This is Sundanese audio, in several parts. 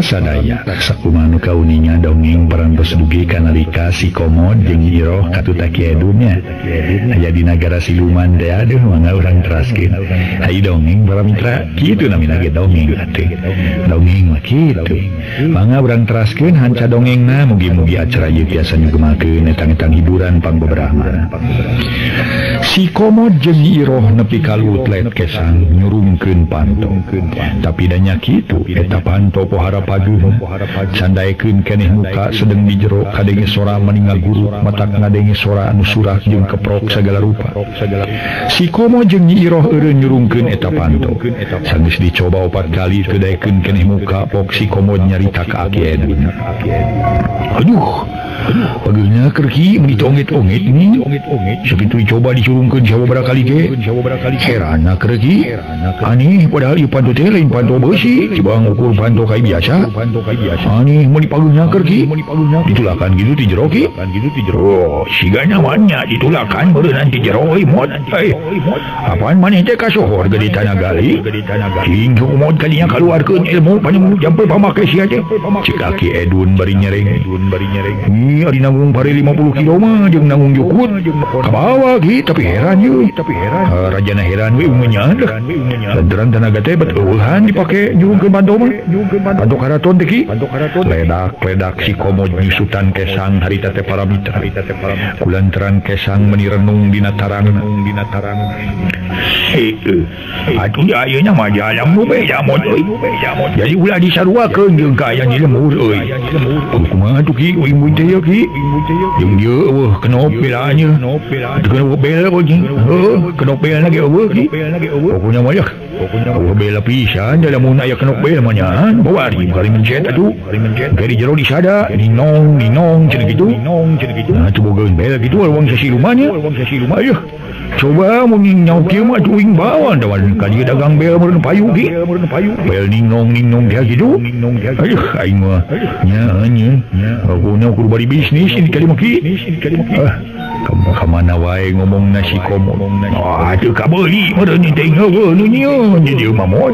sadaya sakumaha kauninya dongeng parantos dugi kanalika si Komod jeung Iroh katuta Ki Edunnya aya di nagara siluman teh aduh mangga urang teraskeun ai dongeng para mitra kitu namina ge dongeng atuh dongeng mah kitu mangga urang teraskeun hanca dongengna mugi-mugi acara ieu tiasa nyugemakeun etang-etang hiburan pangbeberahna si Komod jeung Iroh nepi ka Lutlet Kesang nyurungkeun panto tapi danya kitu eta panto pohara pageung sandaekeun keneh muka sedeng di jero kadenge sora meninggal guru matak ngadenge sora anu surah jeung keprok sagala rupa si Komod jeung Iroh eureun nyurungkeun eta panto sanggeus dicoba 4 kali teu daekeun keneh muka pok si Komod nyarita ka Ki Edun aduh pageungna keur ki mun ditonget-onget ini sakitu dicoba disurungkeun sababaraha kali ge heranna keur ki aneh padahal ieu panto teh lain panto beusi cibang ukur panto kai biasa aneh mun dipageungna keur ki ditulakan gitu di jero ki oh sigana mannya ditulakan beureunan di jero euy mod apaan maneh teh kasohor gede tanah gali cing mod kalinya kaluarkeun ilmu panjang jampe pamake sia teh cik Ki Edun bari nyereng ari nanggung pare 50 kilo mah jeung nanggung jukut ka bawah gitu tapi heran yeuh rajana heran we umenya lantaran tenaga teh bet eueuhan dipake nyurungkeun panto mah panto karaton teh ki ledak si Komod nyusutan Kesang harita teh para mitra kulantaran Kesang meuni renung dina tarang atuh ayeuna mah jalam nu beda mod euy jadi ulah disaruakeun jeung ka aya lemur euy kumaha atuh ki uing teh ki jeung dieu eueuh kenopelanya kenopel kenopelna ge eueuh ki pokoknya mah ya bela pisan dalam mun aya kenopel mah nya bawari kali mencet atuh dari jero disada ninong cenah kitu nah coba gaweun bela kitu urang sasiluman ya ayo coba mun nyaw kieu mah uing bawa dawan ka dieu dagang bel meureun payu ki bel ninong dia kitu ayo aing mah nya pokona kudu bari bisnis ini kali mah ki kamu kamana wae ngomong nasi Komod atuh kabeuli meureun teh ngeuweun nya jadi mah mod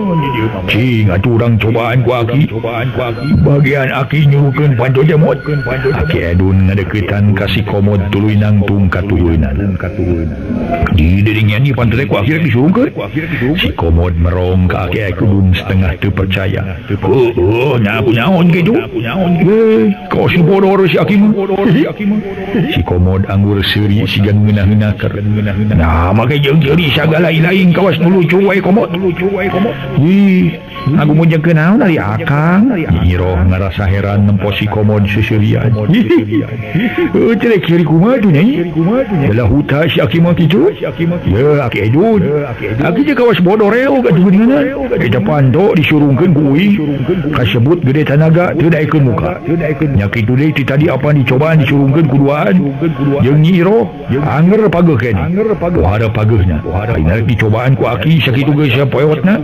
cing atuh urang cobaan ku Aki bagian Aki nyuruhkeun panto teh mod Ki Edun ngadeuketan ka si Komod tuluy nangtung katueunan di deuringan di panto teh ku Aki rek disuruhkeun si Komod merong ka Ki Edun setengah teu percaya nyaon kitu kau si bodor si Aki mah si Komod anggur seuri sigan ngeunah-ngeunah nah make jeung seuri sagala lain kawas nu lucu wae Komod aku mau jeung naon ari akang Iroh ngarasa heran nempo si Komod seserian cenah kiri kumaha tuh nya bela huta si Aki mah kitu ya Ki Edun Aki teh kawas bodor reo ka geuningan eta panto disurungkeun ku uing kasebut gede tanaga teu daekeun muka nya kitu deui ti tadi apa dicobaan disurungkeun ku duaan jeung Iroh anger pageuh keneh pohara pageuhna ayeuna dicobaan ku Aki sakitu geus sapoewotna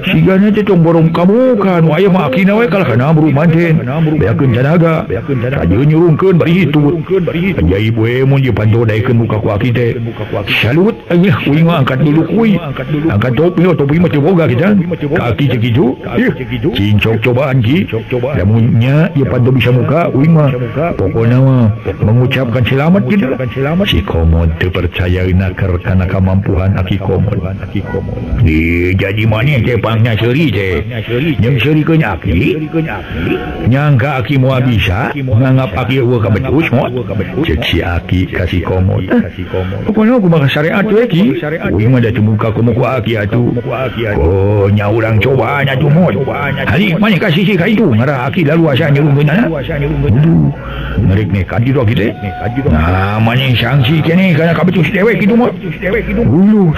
sigana teh tong borong kamu kan aya mah Akina we kalah kana buru manten beakeun tanaga kajeun nyurungkeun bari hitut ajaib we mun ieu panto daekeun muka ku Aki teh salut aya uing mah angkat dulu kuy angkat topi mah teu boga kita ka Aki sakitu cing cobaan ki lamun nya ieu panto bisa muka uing mah pokona mah mengucapkan selamat gitu si Komod teu percaya nakar kana kamampuan Aki Komod jadi maneh teh pangnya seuri teh jeung seurikeun Aki nyangka Aki moal bisa nganggap Aki eueuh ka betus mod ceuk si Aki ka si Komod pokona kumaha syariat we ki uing mah da teu muka ku Aki atuh oh nya urang cobaan atuh mod hari maneh ka sisi ka itu ngarah Aki laluasa nyurungkeunana ngerik nekat gitu gitu nah maneh sanksi keneh kana ka betus dewek kitu mah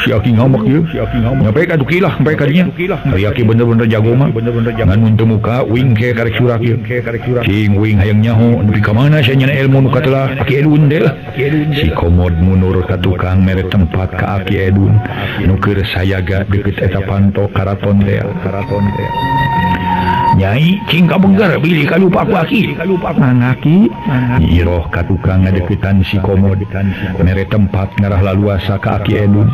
si Aki ngambek ieu nyampe ka tukilah sampai ka dinya ari Aki bener-bener jago mah ngan mun teu muka uing ke karek surak ieu cing uing hayang nyaho nepi ka mana sia nyana ilmu nu katelah Ki Edun teh si Komod mundur ka tukang mere tempat ka Ki Edun nu keur sayaga deukeut eta panto karaton teh Nyai cing kabenggar bilih ka lupa ku aki. Mangaki iroh ka tukang ngadeukeutan si Komod mere tempat ngarah laluasa ka Aki Edun.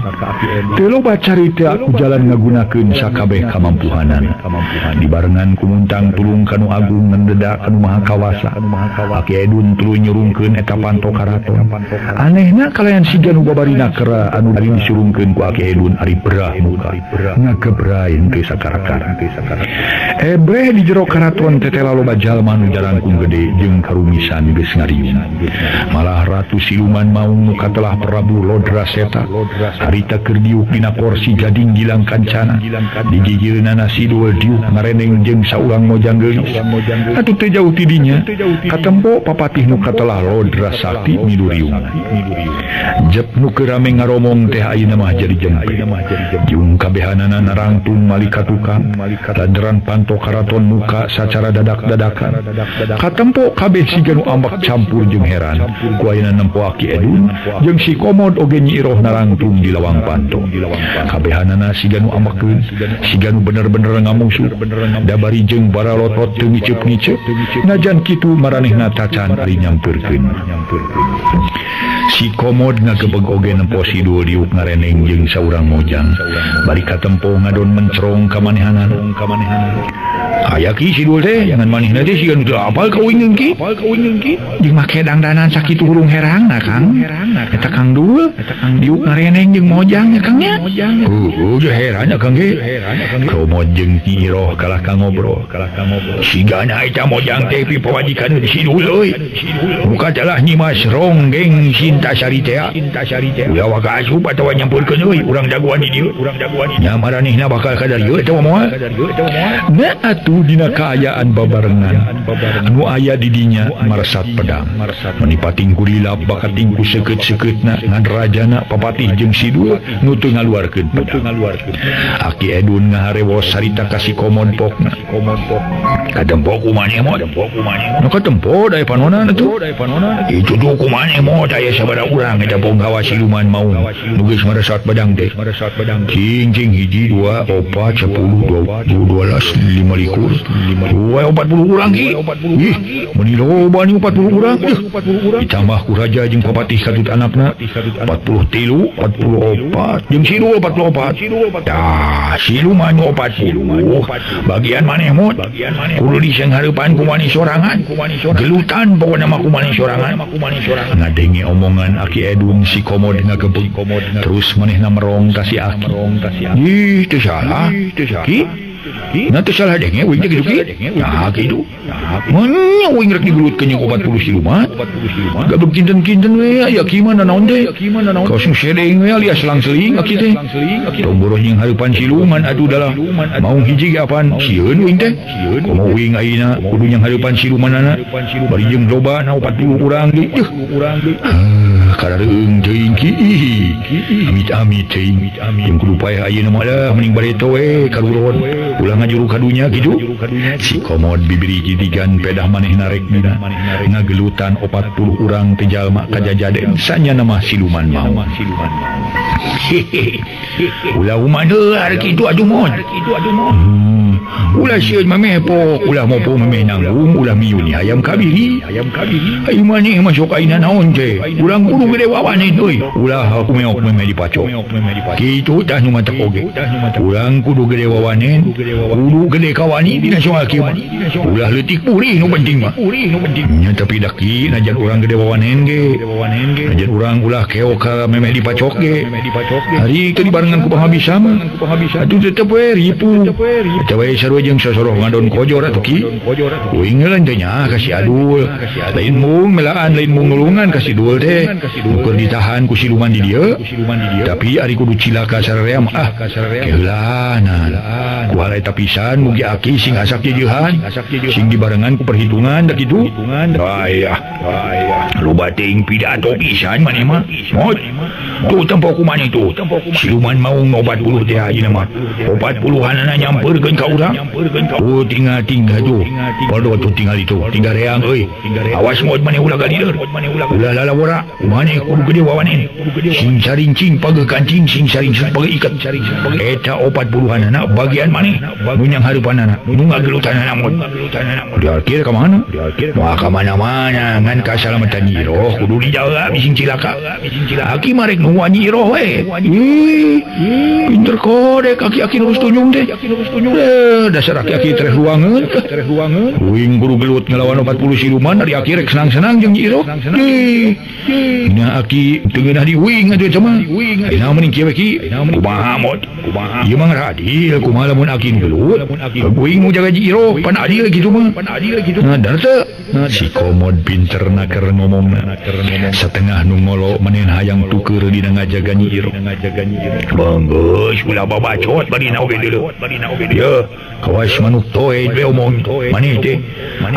Teu loba carita ku jalan ngagunakeun sakabeh kamampuhanan. Dibarengan ku muntang tulung kanu agung ngendedak kanu maha kawasa. Aki Edun tuluy nyurungkeun eta panto karaton. Anehna kalayan siga nu babarina kera anu dari disurungkeun ku Aki Edun ari berah muka ngagebrai teu sakarakan. Ebreh di jero karaton tetela loba jalma nu jarangkung gede jeung karumisan geus ngariung. Malah ratu siluman maung nu katelah Prabu Lodraseta harita keur diuk dina kursi gading gilang kancana. Di gigireunana Sidul diuk ngareneng jeung saurang mojang geulis. Atuh teu jauh ti dinya katempo papatih nu katelah Lodrasakti miluriung. Jep nu keur rame ngaromong teh ayeuna mah jadi jempe. Jeung kabehanana narangtung malika tukang lantaran panto karaton muka sacara dadak-dadakan. Katempo kabeh siga nu ambak campur jeung heran ku ayeuna nempo Aki Edun jeung si Komod oge nyi iroh narangtung di lawang panto. Kabehanana siga nu ambakkeun, siga nu bener-bener ngamusuh. Dabari jeung baralotot teu ngiceup-ngiceup. Najan kitu maranehna tacan ari nyampeurkeun. Si Komod ngagebeg oge nempo Sidul diuk ngareneng jeung saurang mojang. Bari katempo ngadon mencrong ka manehanan. Aya ki Sidul teh jangan manehna teh siga nu teu apal kauingeun ki. Jeung make dangdanan sakitu hurung herang Kang. Eta Kang Dul diuk ngareneng jeung mojang nya Kang nya. Jeung heran Kang ge. Komod jeung Nyi Iroh kalah ka ngobrol. Sigana eta mojang teh pipawajikan Sidul euy. Muka telah nyimas ronggeng Sinta Sari teh. Ulah waga asup atawa nyampurkeun euy urang jagoan di dieu. Nya maranehna bakal kadarieu eta moal. Na atuh dina kaayaan babarengan anu aya di dinya marsat pedang menipating kurilap bakating ku seukeut-seukeutna ngan rajana papatih jeung Sidul nu teu ngaluarkeun pedang. Aki Edun ngaharewos sarita ka si Komod pokna. Katempo kumaneh mod. Nu katempo dae panona atuh. Itu tuh kumaneh mod aya sabaraha urang eta ponggawa siluman maung nu geus maresat pedang teh. Cing hiji 2 4 10 12 15 40 urang ki. Ih, meni loba ni 40 urang. Ditambah ku raja jeung papatih kadut anakna 43, 44 jeung Sidul 44. Tah, siluman 40. Bagian maneh mod. Kudu disenghareupan ku maneh sorangan. Gelutan pokona mah ku maneh sorangan. Ngadenge omongan Aki Edun si Komod ngagebeg. Terus manehna merong ka si Aki. Ih, teu salah. Ki na teu salah denge wing teh kitu ki. Nah kitu. Mun wing rek digulutkeun jeung 40 siluman. Gabeg kinten-kinten we aya ki mana naon teh. Kosong sedeng we alias langseling aki teh. Tomboroh jeung hareupan siluman atuh dalah maung hiji ge apaan sieun wing teh. Komo wing ayeuna kudu yang hareupan silumanana. Bari jeung loba na 40 urang ge. Karareung teuing ki. Amit-amit teuing. Jeung kudu paeh ayeuna mah lah mending bareto we kaluron. Ulah ngajuru kadunya gitu. Si Komod bibiri gidigan pedah manehna rek dina ngagelutan 40 urang teh jalma kajajaden sanya nama siluman mau. Ulah umaneuar kitu atuh mod. Ulah sieun mameh pok, ulah mopo mameh nanggung, ulah miuni hayam kabiri. Ayo maneh masuk aina naon teh. Urang kudu gede wawanen euy. Ulah aku meok mameh dipacok. Kitu tah nu matak oge. Urang kudu gede wawanen, kudu gede kawani dina soal kieu mah. Ulah leutik purih nu penting mah. Nya tapi daki najan urang gede wawanen ge. Najan urang ulah keok ka memeh dipacok ge. Hari teu dibarengan ku pangabisa mah. Atuh tetep we ripu. Eta we sarua jeung sasoroh ngadon kojor atuh ki. Uingeun teh nya ka si Adul. Lain mung melaan lain mung nulungan ka si Dul teh. Keur ditahan ku siluman di dieu. Tapi ari kudu cilaka sararea mah keulaanan. Kuala eta pisan mugi Aki sing asak jeuhan. Sing dibarengan ku perhitungan da kitu. Aya. Loba teuing pidato pisan maneh mah. Mod. Tuh tempo kumaneh tuh. Siluman maung 40 teh ayeuna mah. 40-anana nyampeurkeun ka urang. urang tinggal tu pada tu tinggal reang awas mod mana ulah kali ulah lala ora mana kudu gede wawane sing carincing page kancing sing carincing page ikat eta 40-an anak bagian mana nu yang harapan anak nu ngagelutan anak mod dia kira ke mana wah ke mana-mana ngan keselamatan Nyiroh kudu dijaga bising cilaka aki marek nu Nyiroh pinter kode kaki-aki nurus tunjung deh dasar aki-aki tereh ruangan uing buru gelut ngelawan 40 siluman dari aki rek senang-senang jeung Nyiroh nya aki tengah di uing atuh cuma ina meuning kieu ki kumaha mod ieu mah adil kumaha lamun aki gelut uing mu jaga Nyiroh pan adil kitu mah nadar teu si komod pinter naker ngomongna setengah nu ngolo menen hayang tuker dina ngajaga Nyiroh banggeus ulah babacot bari na oge deuleu ya kawas manuk toe we omong maneh teh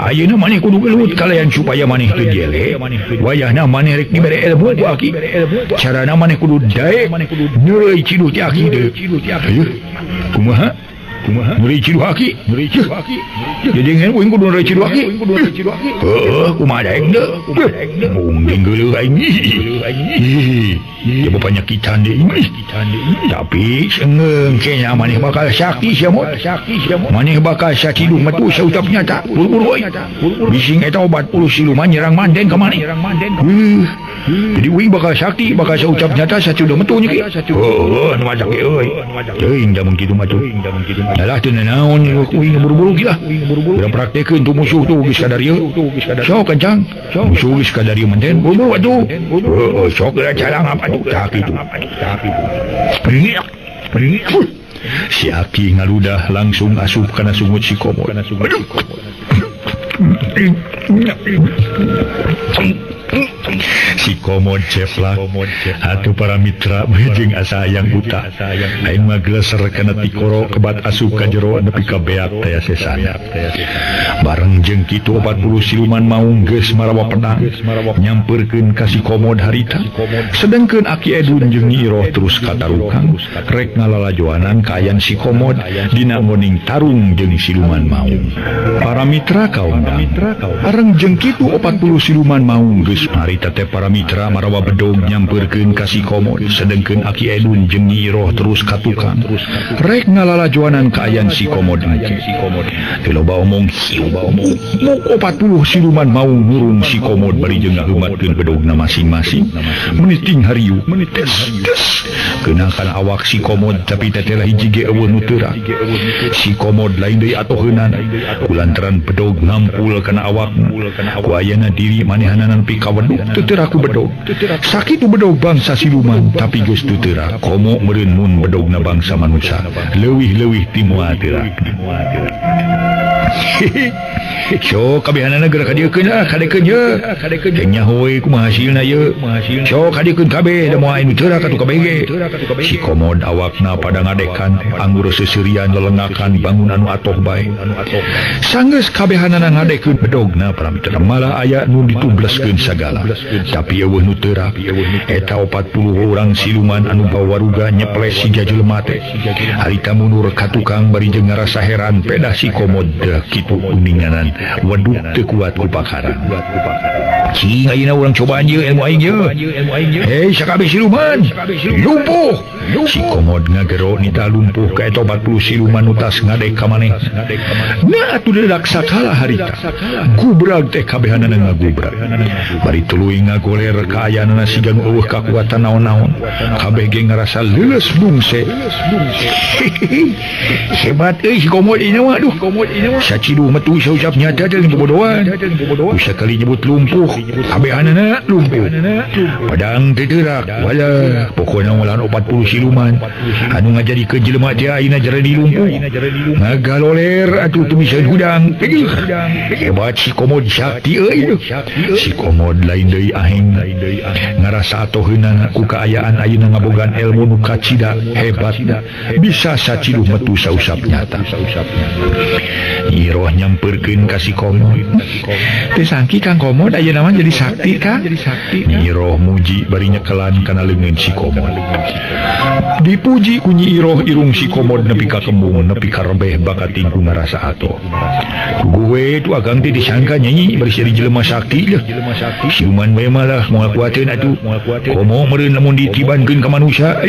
ayeuna maneh kudu gelut kalayan supaya maneh teu diele wayahna maneh rek dibere ilmu ku aki carana maneh kudu daek nyeureui ciduh ti aki deui kumaha muri ciduh aki jadi ngen uing kudu nyeureui ciduh aki kumaha daek deui mungkin geuleuh aing dia penyakitan deh ini tapi sengeng kayaknya maneh bakal sakti siamot maneh bakal saciduh metu saucap nyata buru-buru bising eta 40 siluman nyerang manden ke maneh jadi uing bakal sakti bakal saucap nyata saciduh metu nya ki nu macam ge euy teuing da mun kitu mah tuh dalah teu naon uing buru-buru ki lah urang praktekeun tu musuh tu geus kadar ieu sok kencang musuh geus kadar ieu manden buru-buru atuh sok da calang apa tak itu si aki ngaludah langsung asup kana sungut si komod si komod ceplak atuh para mitra jeung asa yang buta aing mah gleser kana tikoro kebat asup ka jero nepi ka beak teh sesana bareng jeung kitu 40 siluman maung geus marawa pedang nyampeurkeun ka si komod harita sedengkeun aki Edun jeung Nyiroh terus katarukang rek ngalalajoanan kaayaan si komod dina ngoning tarung jeung siluman maung para mitra kaumna areng jeung kitu 40 siluman maung geus harita teh para mitra marawa bedog nyampeurkeun ka si komod sedengkeun aki Edun jeung Nyiroh terus katukang rek ngalalajoanan kaayaan si komod teu loba omong muk 40 siluman maung ngurung si komod bari jeung ngaheumatkeun bedogna masing-masing meniting hariu kenakan awak si komod tapi teteh hiji ge eueuh nu teurak si komod lain deui atoheunan kulantaran bedog ngampul kana awakna ku ayeuna diri manehanana nepi ka wedug teu teurak ku bedog sakitu bedog bangsa siluman tapi geus teu teurak komo meureun mun bedogna bangsa manusia leuwih-leuwih ti moal teurak so kabehanana geura ka dieu keun kadekeun ye nya hoy kumaha hasilna ye so kadekeun kabeh da moal anu teurak atuh kabeh ge si komod awakna pada ngadekan anggur seserian lelengakan bangun anu atoh bae sanggeus kabehanana ngadekeun bedogna para mitra malah aya nu ditubleskeun sagala tapi eueuh nu teurak eta 40 urang siluman anu bawaruga nyeples si jelema teh harita mundur ka tukang bari jeung ngarasa heran pedah si komod kitu uninganan waduk teu kuat ku pakaran cing ayeuna urang cobaan ieu ilmu aing ieu hei sakabeh siluman lumpuh si komod ngagero nita lumpuh ka eta 40 siluman utas ngadek ka maneh nah atuh dedak sakala harita gubrag teh kabehanana ngagubrag bari tuluy ngagoler ka ayeuna siga nu eueuh kakuatan naon-naon kabeh ge ngarasa leuleus bungse hebat euy si komod ieu mah aduh saciduh metu saucap nyata teh bobodohan usakali nyebut lumpuh kabehanana lumpuh padang teu teurak wala pokona ulah 40 siluman anu ngajadikeun jelema teh ayeuna jarani lumpuh ngagaloler atuh tumisan hudang hebat si komod sakti euy si komod lain deui ahing ngarasa atoheunana ku kaayaan ayeuna ngabogaan ilmu nu kacida hebat bisa saciduh metu sausap nyata Nyiroh nyampeurkeun ka si komod teu sangki Kang Komod ayeuna mah jadi sakti Kang Nyiroh muji bari nyekelan kana leungeun si komod dipuji kunyi iroh irung si komod nepi ka kembung nepi ka rebeh bakatin ku ngarasa ato gue tu agang teh disangka nyanyi berseri jelema sakti lah siluman bae malah moal kuateun atuh komo meureun lamun ditibankeun ka manusia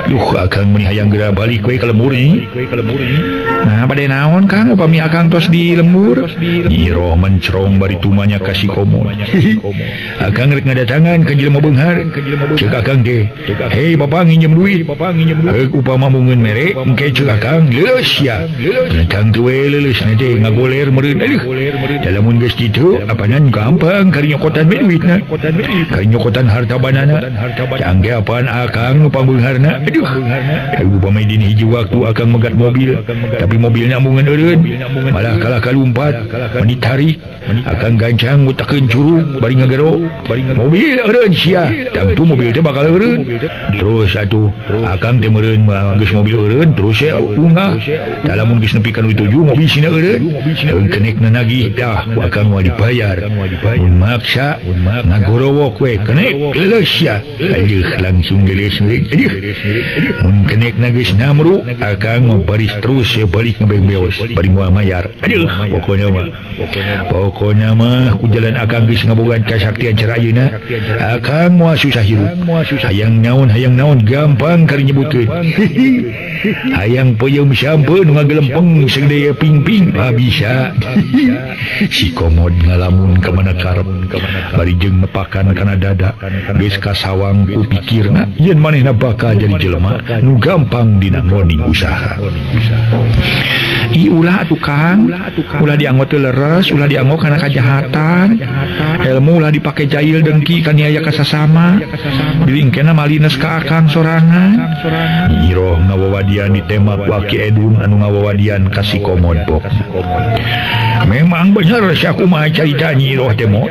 duh agang meuni hayang geura balik we ka lembur nyi nah bade naon Kang upami akang tos di lembur iroh mencrong bari tumanya ka si komod akang rek ngadatangan ka jelema beunghar ceuk akang teh hei bapak nginjem duit upama mungeun mere engke ceuk akang leus ya tang tuwe leus teh ngagoler meureun lamun geus kitu apanan gampang kari nyokotan duitna kari nyokotan harta banana cangge apaan akang nu pambeungharna aduh upama dina hiji waktu akang megat mobil tapi mobilna mungeun eureun malah kalah kalumpat meni tarik akang gancang ngutakeun curug bari ngagero mobil eureun sia tang tu mobil teh bakal eureun terus atuh akang teh meureun geus mobil eureun terus unggah lamun geus nepi ka nu dituju mobil sina eureun kenekna nagih dah akang moal dibayar mun maksa ngagorowok we kenek leus sia aduh langsung geus mun kenekna geus namru akang baris terus balik ngebeos bari moal mayar aduh pokona mah ku jalan akang geus ngabogaan kasaktian cara ayeuna akang moal susah hirup hayang naon gampang kari nyebutkeun hayang peuyeum sampeun nu ngagelempeng segede ping-ping bisa si komod ngalamun ka mana karep bari jeung nepakan kana dada geus kasawang ku pikirna yen manehna bakal jadi jelema nu gampang dina ngoning usaha ulah atuh Kang ulah dianggo teu leres ulah dianggo kana kajahatan ilmu ulah dipake jahil dengki kaniaya ka sasama dilingkena malines ka akang sorangan iroh ngawawadian ditembak ku Aki Edun anu ngawawadian ka si komod pok memang bener si aku mah carita nyiroh teh mo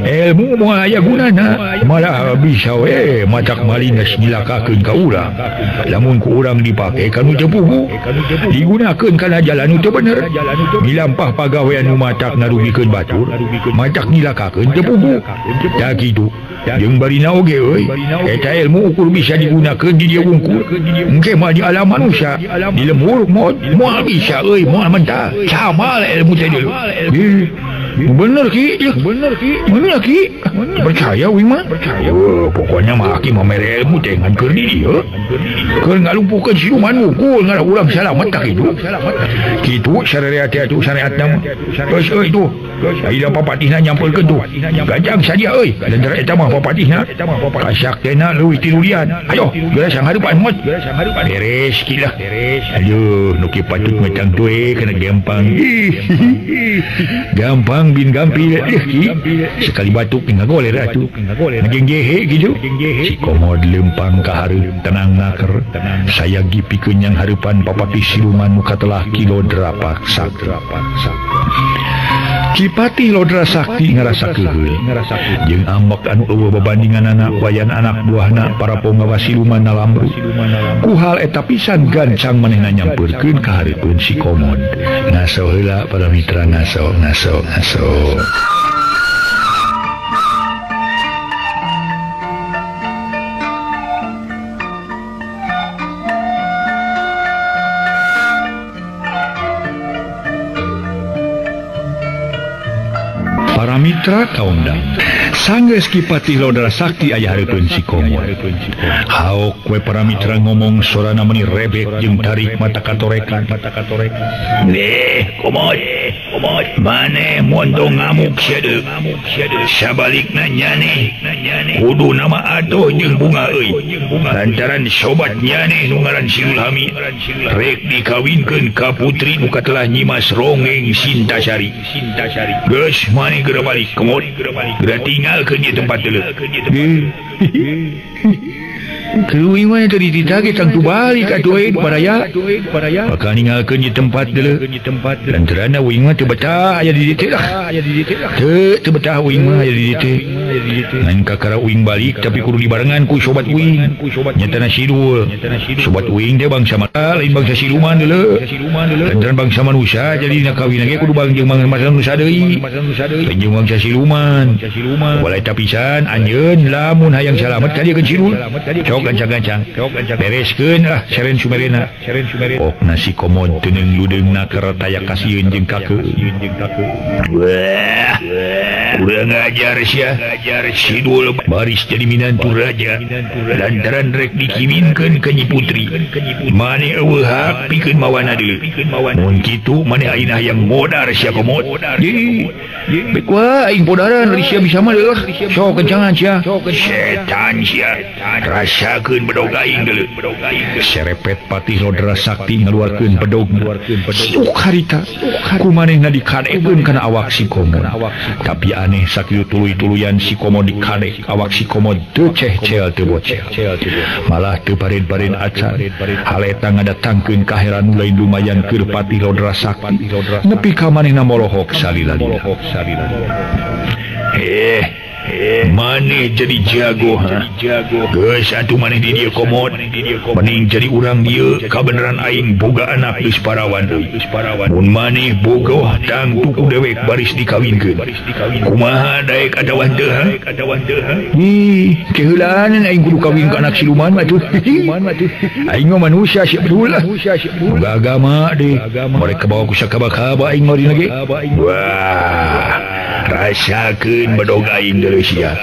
ilmu moal aya gunana malah bisa we macak malines nilakakeun ka urang lamun ku urang dipake kanu teu puguh digunakeun kana jalan teu bener milampah pagawean nu macak narugikeun batur macak nilakakeun teu puguh da kitu jeung barina oge euy eta ilmu ukur bisa digunakeun di dieu wungkul engke mah di alam manusia di lembur moal bisa euy moal mentah sama ilmu teh dulu bener ki mana ki percaya wing mah pokoknya mah aki mah mere ilmu teh ngan keur di dieu keur ngalumpukeun siluman wungkul ngaran urang salamet tak kitu syariat atuh syariatna mah geus euy tuh ayeuna papatihna nyampulkeun tuh gajang sadia euy dan eta mah papatihna kasaktena leuwih ti nulian ayo geura sang hareupan mot beres kilah aduh nu ki patut ngecang tueh kana gampang gampang bin gampil sekali batuk ngagoler atuh ngenggehe gitu si komod lempang ka hareup tenang naker saya gipikeun yang hareupan papatih siluman nu katelah Kilodra paksa Kipati Lodra Sakti ngarasa keheul jeung ambek anu eueuh babandinganana wayan anak buahna para penggawa siluman nalamru ku hal eta pisan gancang manehna nyampeurkeun ka hareupeun si komod ngaso heula para mitra ngaso para mitra kaundang sanggeus Kipati Lodra Sakti aya hareupeun si komod haok we para mitra ngomong sorana meuni rebek jeung tarik mata katorekan komod maneh mondo ngamuk sia deuk sabalikna nyane kudu nama atuh jeung bunga euy lantaran sobat nyane nu ngaran Silhami rek dikawinkeun ka putri nu katelah nyimas rongeng Sintasari geus maneh geura balik komod geura tinggalkeun di tempat deuleu Keluing mah tadi ditage tang tu balik atuh we paraya maka ninggalkeun di tempat deuleu lantaran uing mah teu betah aya di dieu lah teu betah uing mah aya di dieu ngan kakara uing balik tapi kudu dibarengan ku sobat uing nyatana sidul sobat uing teh bangsa mata lain bangsa siluman deuleu lantaran bangsa manusia jadi dina kawin ge kudu bang jeung bangsa manusia deui lain jeung bangsa siluman walai tapisan anjeun lamun hayang salamet ka dieu sidul sok gancang-gancang bereskeun seren sumerena ok nasi komod teuneng ludeungna keur taya kasieun jeung kakeu wah kurang ajar sia sidul baris jadi minantu raja lantaran rek dikiwinkeun ka Nyi Putri mane eueuh pikeun mawana deuleu mun kitu mane ayeuna yang modar sia komod bek wah aing podaran ari sia bisa mah deuh sok kencangan sia setan sia rasakeun bedog aing deuleu serepet Patih Lodra Sakti ngaluarkeun bedogna suk harita kumanehna dikadekeun kana awak si komod tapi aneh sakieu tuluy-tuluyan si komod dikadek awak si komod teu ceh-cel teu bocel malah teu bared-bared acan haleta ngadatangkeun kaheran lain lumayan keur Patih Lodra Sakti nepi ka manehna molohok salila maneh jadi jago geus atuh maneh di dieu komod mending jadi urang dieu kabeneran aing boga anak geus parawan mun maneh bogoh tang tuku dewek baris dikawinkeun kumaha daek adawan teu keheulaan aing kudu kawin ka anak siluman mah tuh aing mah manusia sia betul lah boga agama deui mereka bawa ku sakaba-kaba aing mah dina ge wah rasakeun bedog aing deuleu sia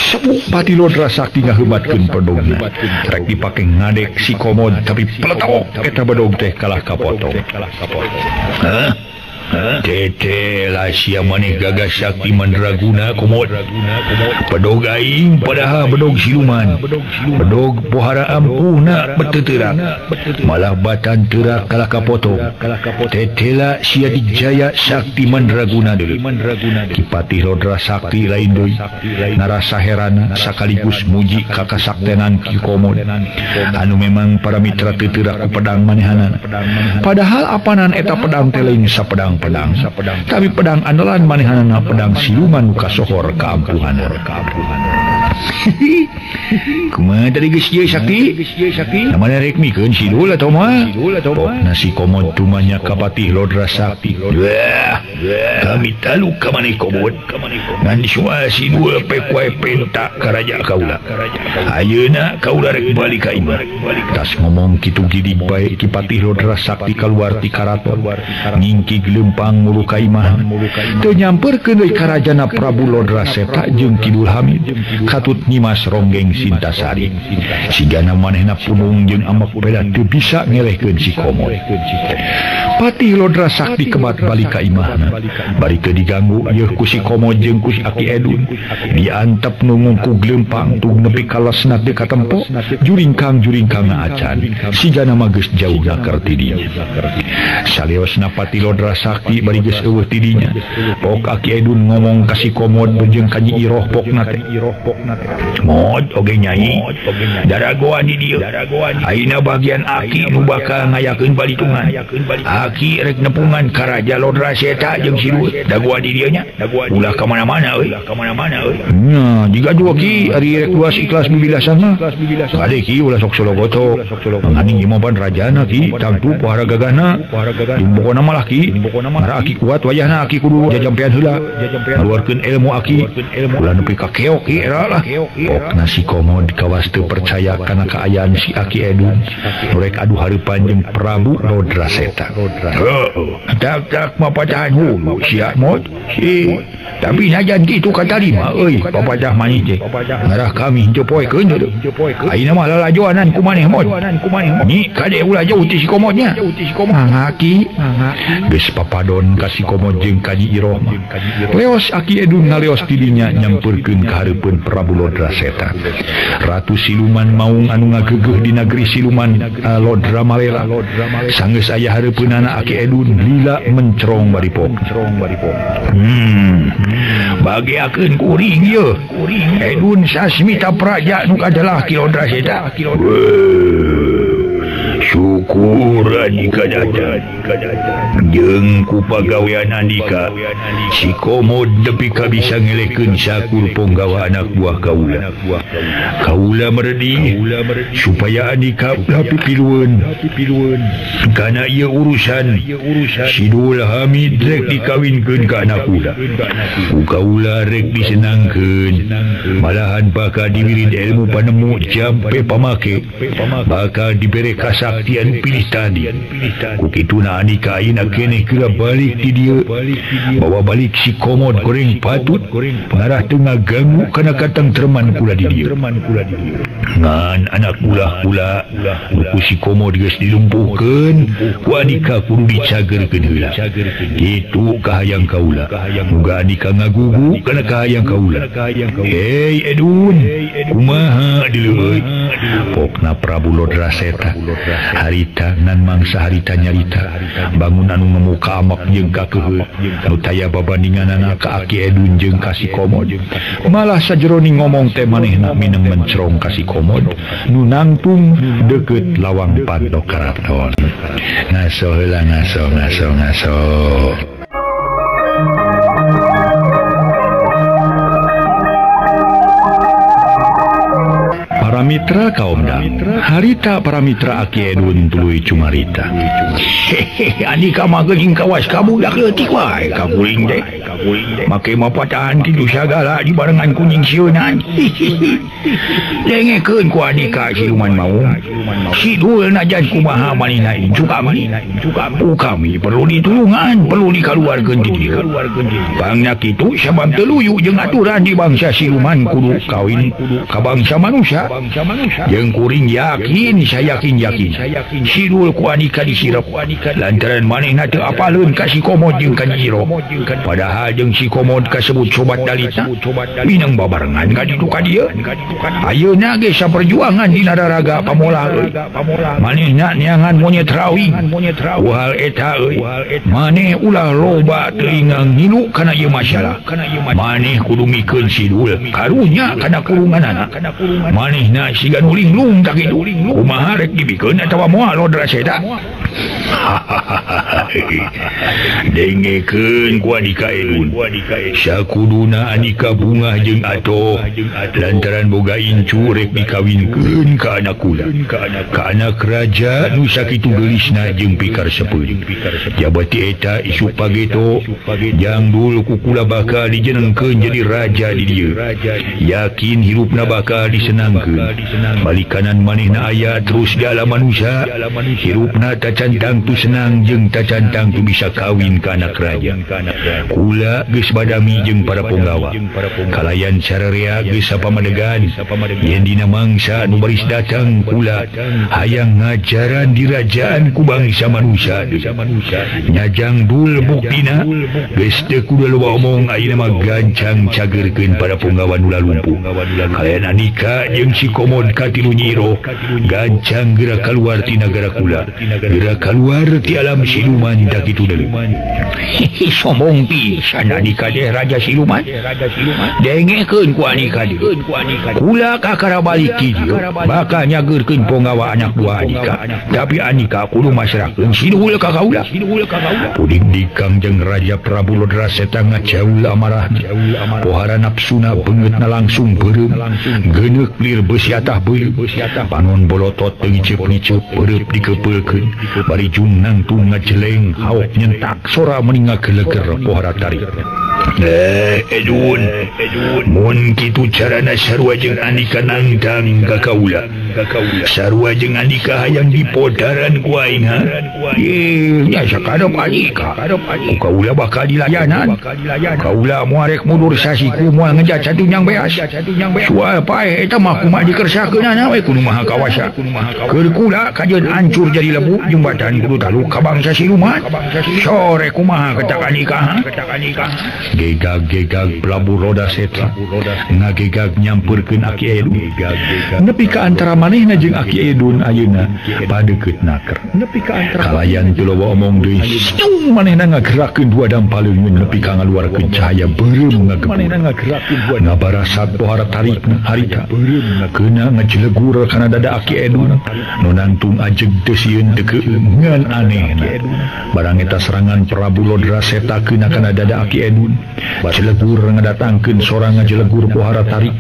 sabuk Patih Lodra Sakti ngaheumatkeun bedogna rek dipake ngadek si komod tapi peletok eta bedog teh kalah kapotong tete lah sia maneh gagah sakti mandraguna komod bedog aing padahal bedog siluman bedog pohara ampuhna beteuterak malah batan teurak kalah kapotong tete lah sia dijaya sakti mandraguna deuleu Ki Patih Lodra Sakti lain deui narasa heran sakaligus muji ka kasaktenan Ki Komod anu memang para mitra teuterak ku pedang manehanana padahal apanan eta pedang teh lain sapedang tapi pedang andalan manehanana pedang siluman kasohor kaampuhan kumaha tadi geus ieu sakti namana rek mikeun sidul atawa mah nasi komod tumanya ka Patih Lodra Sakti wah kami talu ka maneh komod ngan disua sidul pek wae penta ka raja kaula ayeuna kaula rek bali ka imah tas ngomong kitu jadi bae Ki Patih Lodra Sakti kaluar ti karaton ngingki gelempang mulu ka imah teu nyamperkeun deui ka rajana Prabu Lodra Seta jeung Kidul Hamid katut nyimas ronggeng Sintasari sigana manehna punung jeung amak beda teu bisa ngelehkeun si komod Patih Lodra Sakti kebat balik ka imahna bari teu diganggu ieu ku si komod jeung ku Aki Edun diantep nunggu ku gelempang tug nepi ka lesna teu katempo juringkang-juringkangna acan sigana mah geus jauhna keur ti dieu saliosna Patih Lodra Sakti bari geus eueuh ti dinya pok Aki Edun ngomong ka si komod jeung ka Nyi Iroh pokna teh mod oge nyai daragoan di dieu ayeuna bagian Aki nu bakal ngayakeun balitungan Aki rek nepungan ka Raja Lodra Seta jeung Sidul dagoan di dieu nya ulah ka mana-mana euy nya jiga dua Ki ari rek luas ikhlas bibilasan mah kade Ki ulah sok sologoto ngani ngimoban rajana Ki tangtu pohara gagahna pokona mah Ki mara Aki kuat wayahna Aki kudu jajampean heula ngaluarkeun ilmu Aki ulah nepi ka keok Ki era lah ok nasi komod kawas teu percaya kana kaayaan si Aki Edun rek adu hareupan jeung Prabu Lodra Seta tak mapacahan hulu sia mod tapi najan kitu kata lima euy papacah manis teh ngarah kami henteu poekeun deui ayeuna mah lalajoanan ku maneh mod nyi kade ulah jauh ti si komodnya Aki geus papadon ka si komod jeung ka Nyi Iroh leos Aki Edun ngaleos ti dinya nyampeurkeun ka hareupeun Prabu Lodra Seta Ratu Siluman Maung anu ngagegeh di negeri Siluman Lodra Malela sanggeus aya hareupeunana Aki Edun lila mencrong baripok bageakeun kuring ieu Edun sasmita praja nu kadalah Ki Lodra Seta syukuran ka dadan jeung ku pagawean Andika si Komod depi ka bisa ngelekeun sakur ponggawa anak buah kaula meredi supaya Andika ulah pipilueun kana ieu urusan Sidul Hamid rek dikawinkeun ka anak ku kaula rek disenangkeun malahan bakal diwirid ilmu panemu jampe pamake bakal dibere kasaktian pilih tadi ku kituna Andika ayeuna keneh kira balik ti dieu bawa balik si Komod goreng patut ngarah teu ngaganggu kana katangtreman kula di dieu ngan anak kula ku si Komod geus dilumpuhkeun ku Andika kudu dicagerkeun heula kitu kahayang kaula muga Andika ngagugu kana kahayang kaula hei Edun kumaha dileueut pokna Prabu Lodra Seta harita nan mangsa harita nyarita bangun anu ngemuka amak jeung kakeuheut nu taya babandinganana ka Aki Edun jeung ka si Komod malah sajeroni ngomong teh manehna mineng mencrong ka si Komod nu nangtung deukeut lawang Pandok Karaton ngaso heula ngaso para mitra kaumna harita para mitra Aki Edun tuluy cumarita Andika mah geuning kawas kabudak leutik wae kaguling deh make mapatahan tilu sagala di barengan kuning sieunan lengekeun ku Andika siluman mau Sidul najan kumaha manehna incu kami perlu ditulungan perlu dikaluarkeun ti dieu bangna kitu sabab teu luyu jeung aturan di bangsa siluman kudu kawin ka bangsa manusia jeung kuring yakin Sidul ku Andika disirep lantaran manehna teu apaleun ka si Komod jeung ka Nyi Iro padahal jeung si Komod kasebut sobat dalita minang babarengan ka ditu ka dieu ayeuna ge saperjuangan dina raraga pamola euy manehna neangan monyet rawi uhal eta euy maneh ulah loba teuing ngilu kana ieu masalah maneh kudu mikeun Sidul karunya kana kurunganana manehna siga nu linglung tak kitu kumaha rek dibikeun atawa moal Lodra Seta dengekeun ku Andika Edun sakuduna Andika bungah jeung atoh lantaran boga incu rek dikawinkeun ka anak kula ka anak raja nu sakitu geulisna jeung pikar sepeun jabati eta isu pageto jangdul ku kula bakal dijenengkeun jadi raja di dieu yakin hirupna bakal disenangkeun balikanan manehna aya terus di alam manusia hirupna tacantang tu senang jeung tacantang tu bisa kawin ka anak raja kula geus badami jeung para punggawa kalayan sararea geus sapamadegan yen dina mangsa nu baris datang kula hayang ngajaran di rajaan ku bangsa manusia nyajang dul buktina geus teu kudu loba omong ayeuna mah gancang cagerkeun para punggawa nu lalumpuh kalayan Andika jeung si Komod katilu Nyi Iro gancang geura kaluar ti nagara kula geura kaluar ti alam siluman tak kitu deui sombong pisan Andika teh raja siluman dengekeun ku Andika deui kula kakara balik ti dieu bakal nyageurkeun ponggawa anak buah Andika tapi Andika kudu masrakeun Sidul ka kaula udik dikang jeung Raja Prabu Lodra Seta ngacaul amarah pohara nafsuna beungeutna langsung beureum geuneuk lir beusi atah beuli panon bolotot teu ngiceup beureum dikepeulkeun bari jung nangtung ngajeleng haok nyentak sora meninga geleger pohara tarik Edun mun kitu carana sarua jeung Andika nangtang ka kaula sarua jeung Andika hayang dipodaran ku aing nya sakadop Andika ku kaula bakal dilayanan kaula moal rek mundur sasiku moal ngejat satunyang beas soal pae eta mah kumaha dikersakeunana we kudu maha kawasa keur kula kajeun hancur jadi lebu jembatan kudu taluk ka bangsa siluman sore kumaha ketak Andika gegag Prabu Lodra Seta ngagegag nyamperkeun Aki Edun nepi ka antara manehna jeung Aki Edun ayeuna padeukeut naker kalayan teu loba omong deui manehna ngagerakeun dua dampaleun nepi ka ngaluarkeun cahaya beureum ngagebur ngabarasat pohara tarikna harita keuna ngajelegur kana dada Aki Edun nu nangtung ajeg teu sieun teu keungan anehna barang eta serangan Prabu Lodraseta keuna kana dada Aki Edun jelegur ngadatangkeun sorang ngajelegur pohara tarik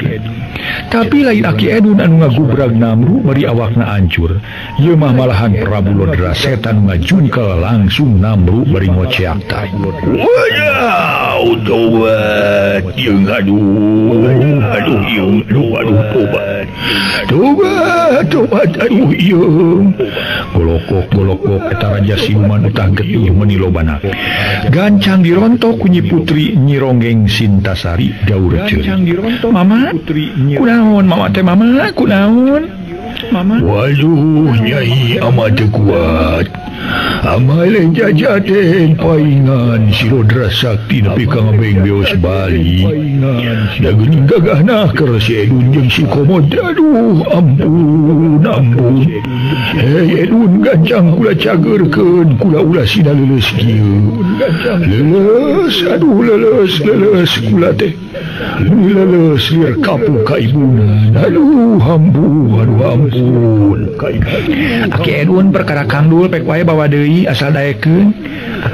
tapi lain Aki Edun anu ngagubrag Namru bari awakna hancur ieu mah malahan Prabu Lodraseta nu ngajungkel langsung Namru bari ngoceak tah wajah tobat jeung aduh ieu tobat aduh ieu golokok eta raja siluman utah getih meuni lobana gancang dirontok ku Nyi Putri Nyi Ronggeng Sintasari daur ceuk mama kunaon mama teh mama kunaon mama waduh Nyai amat teu kuat amaleng jajaten paingan si Lodra Sakti nepi ka ngabeng beos Bali da geuning gagahna keur si Edun jeung si Komod aduh ampun Edun gancang kula cageurkeun kula ulah sina leuleus kieu leles kula teh leles liar kapu ka ibuna aduh ampun Aki Edun perkara kandul pek wae bawa deui asal daekeun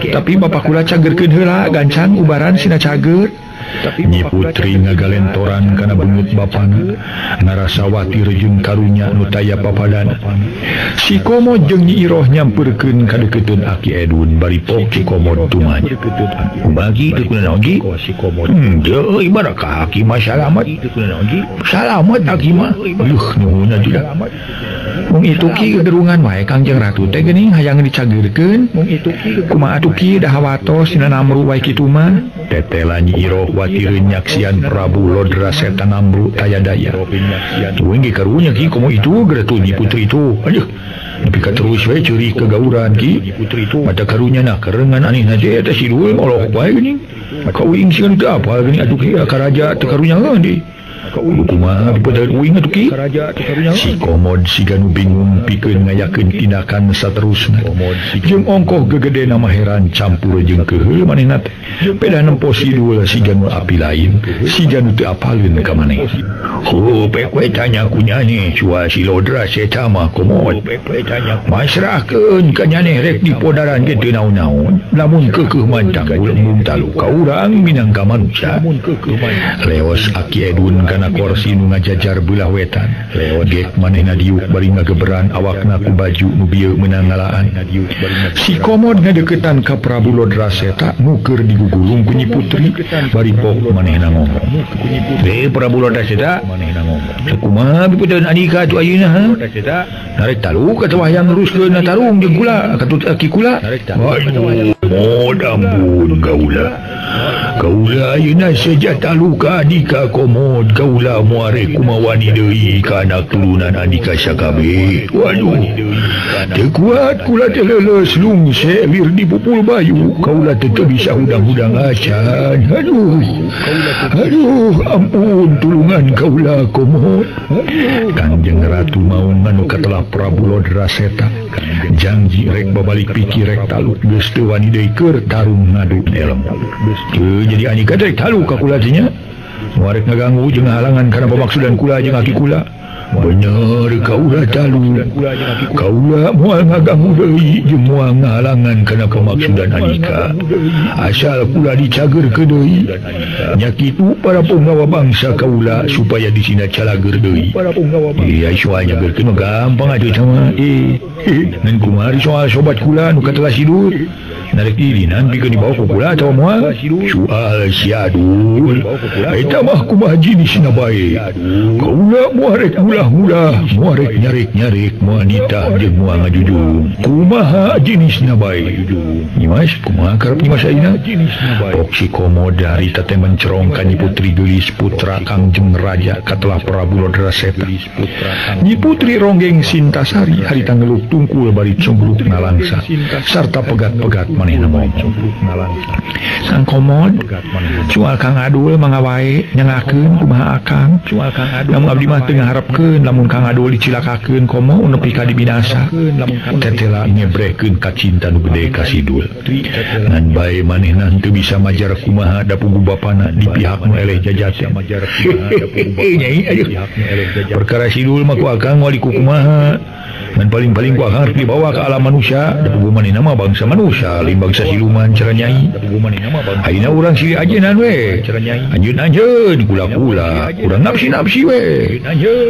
tapi bapak kula cageurkeun heula gancang ubaran sina cager Nyi Putri ngagalentoran kana beungeut bapana ngarasa watir jeung karunya nu taya papadana si Komod jeung Nyi Iroh nyampeurkeun ka deukeutun Aki Edun bari pok si Komod tumanya bagi teu kunaon gi deui barakah Aki mah salamet Aki mah nuhun aja mung itu ki gerungan wae Kangjeng Ratu teh geuning hayang dicageurkeun kumaha atuh ki dah watos dina Namru wae kitu mah tetela Nyi Iroh watireun nyaksian Prabu Lodraseta Namru taya daya tuing ge karunya ki komo itu geratu Nyi Putri itu aduh nepi ka terus wae ceurik kegauran ki mata karunya na kerengan anehna teh eta si dul oloh wae geuning kauing sieun teu apa geuning atuh ki ka raja teu karunya deui kumaha dipedaeun uing atuh ki si Komod siga nu bingung pikeun ngayakeun tindakan saterusna jeung ongkoh gegedena mah heran campur jeung keheul manehna teh peda nempo si dul siga nu api lain siga nu teu apaleun ka maneh pek we tanya ku nyane cua si Lodraseta mah Komod masrahkeun ka nyane rek dipodaran ge teu naon-naon lamun keukeuh mantang ulung talu ka urang minangka manusia leos Aki Edun kana kursi nu ngajajar belah wetan gek manehna diuk bari ngageberan awakna ku baju nu bieu meunang ngalaan si Komod ngadeuketan ka Prabu Lodraseta nu keur digugulung ku Nyi Putri bari pok manehna ngomong Prabu Lodraseta manehna ngomong kumaha biputeun andika tu ayeuna narek taluk atawa hayang nguruskeun tarung jeung kula katut Aki kula ampun kaula ayeuna saja taluk ka adika Komod kaula moare kumawani deui ka anak turunan andika sakabe waduh teu kuat kula teh leuleus lungse lir dipupul bayu kaula teu bisa hudang-hudang acan aduh ampun tulungan kaula Komod Kangjeng Ratu maung anu katelah Prabu Lodraseta janji rek babalik pikir rek taluk geus teu wani deui keur tarung ngadu elem jadi andika teh taluk ka kula nya muarek ngaganggu jeung halangan kana pamaksudan kula jeung Aki kula bener kaula talu kaula moal ngaganggu deui jeung moal ngahalangan kana pamaksudan andika asal kula dicageurkeun deui nya kitu para punggawa bangsa kaula supaya disina calager deui iya soal nyageurkeun gampang atuh sama ngan kumari soal sobat kula nu katelah sidul narek dirinan pikeun dibawa ku kula atawa moal soal siadul eta mah kumaha jenisna bae kaula muarek ulah muarek nyarek wanita jeung moal ngajujung kumaha jenisna bae Nyimas kumaha karep Nyimas ayeuna pok si Komod dari teh mencerong ka Nyi Putri geulis putra Kangjeng Raja katelah Prabu Lodraseta Nyi Putri Ronggeng Sintasari harita ngeluh tungkul bari cumbruk ngalangsa sarta pegat-pegat manehna ngomong Sang Komod cual Kang Adul mangga wae nyangakeun kumaha akang lamun abdi mah teu ngaharepkeun cilakakeun lamun Kang Adul dicilakakeun komo nepi ka dibinasa tetela ngebrekeun ka cinta nu gede ka Sidul ngan bae manehna teu bisa majar kumaha da pugu bapana di pihak nu eleh jajat nyai perkara Sidul mah ku akang wali ku kumaha dan paling-paling ku akan dibawa ke alam manusia da pugu manehna mah bangsa manusia lain bangsa siluman cara nyai ayeuna urang silih ajeunnan we anjeun kula-kula urang napsi-napsi we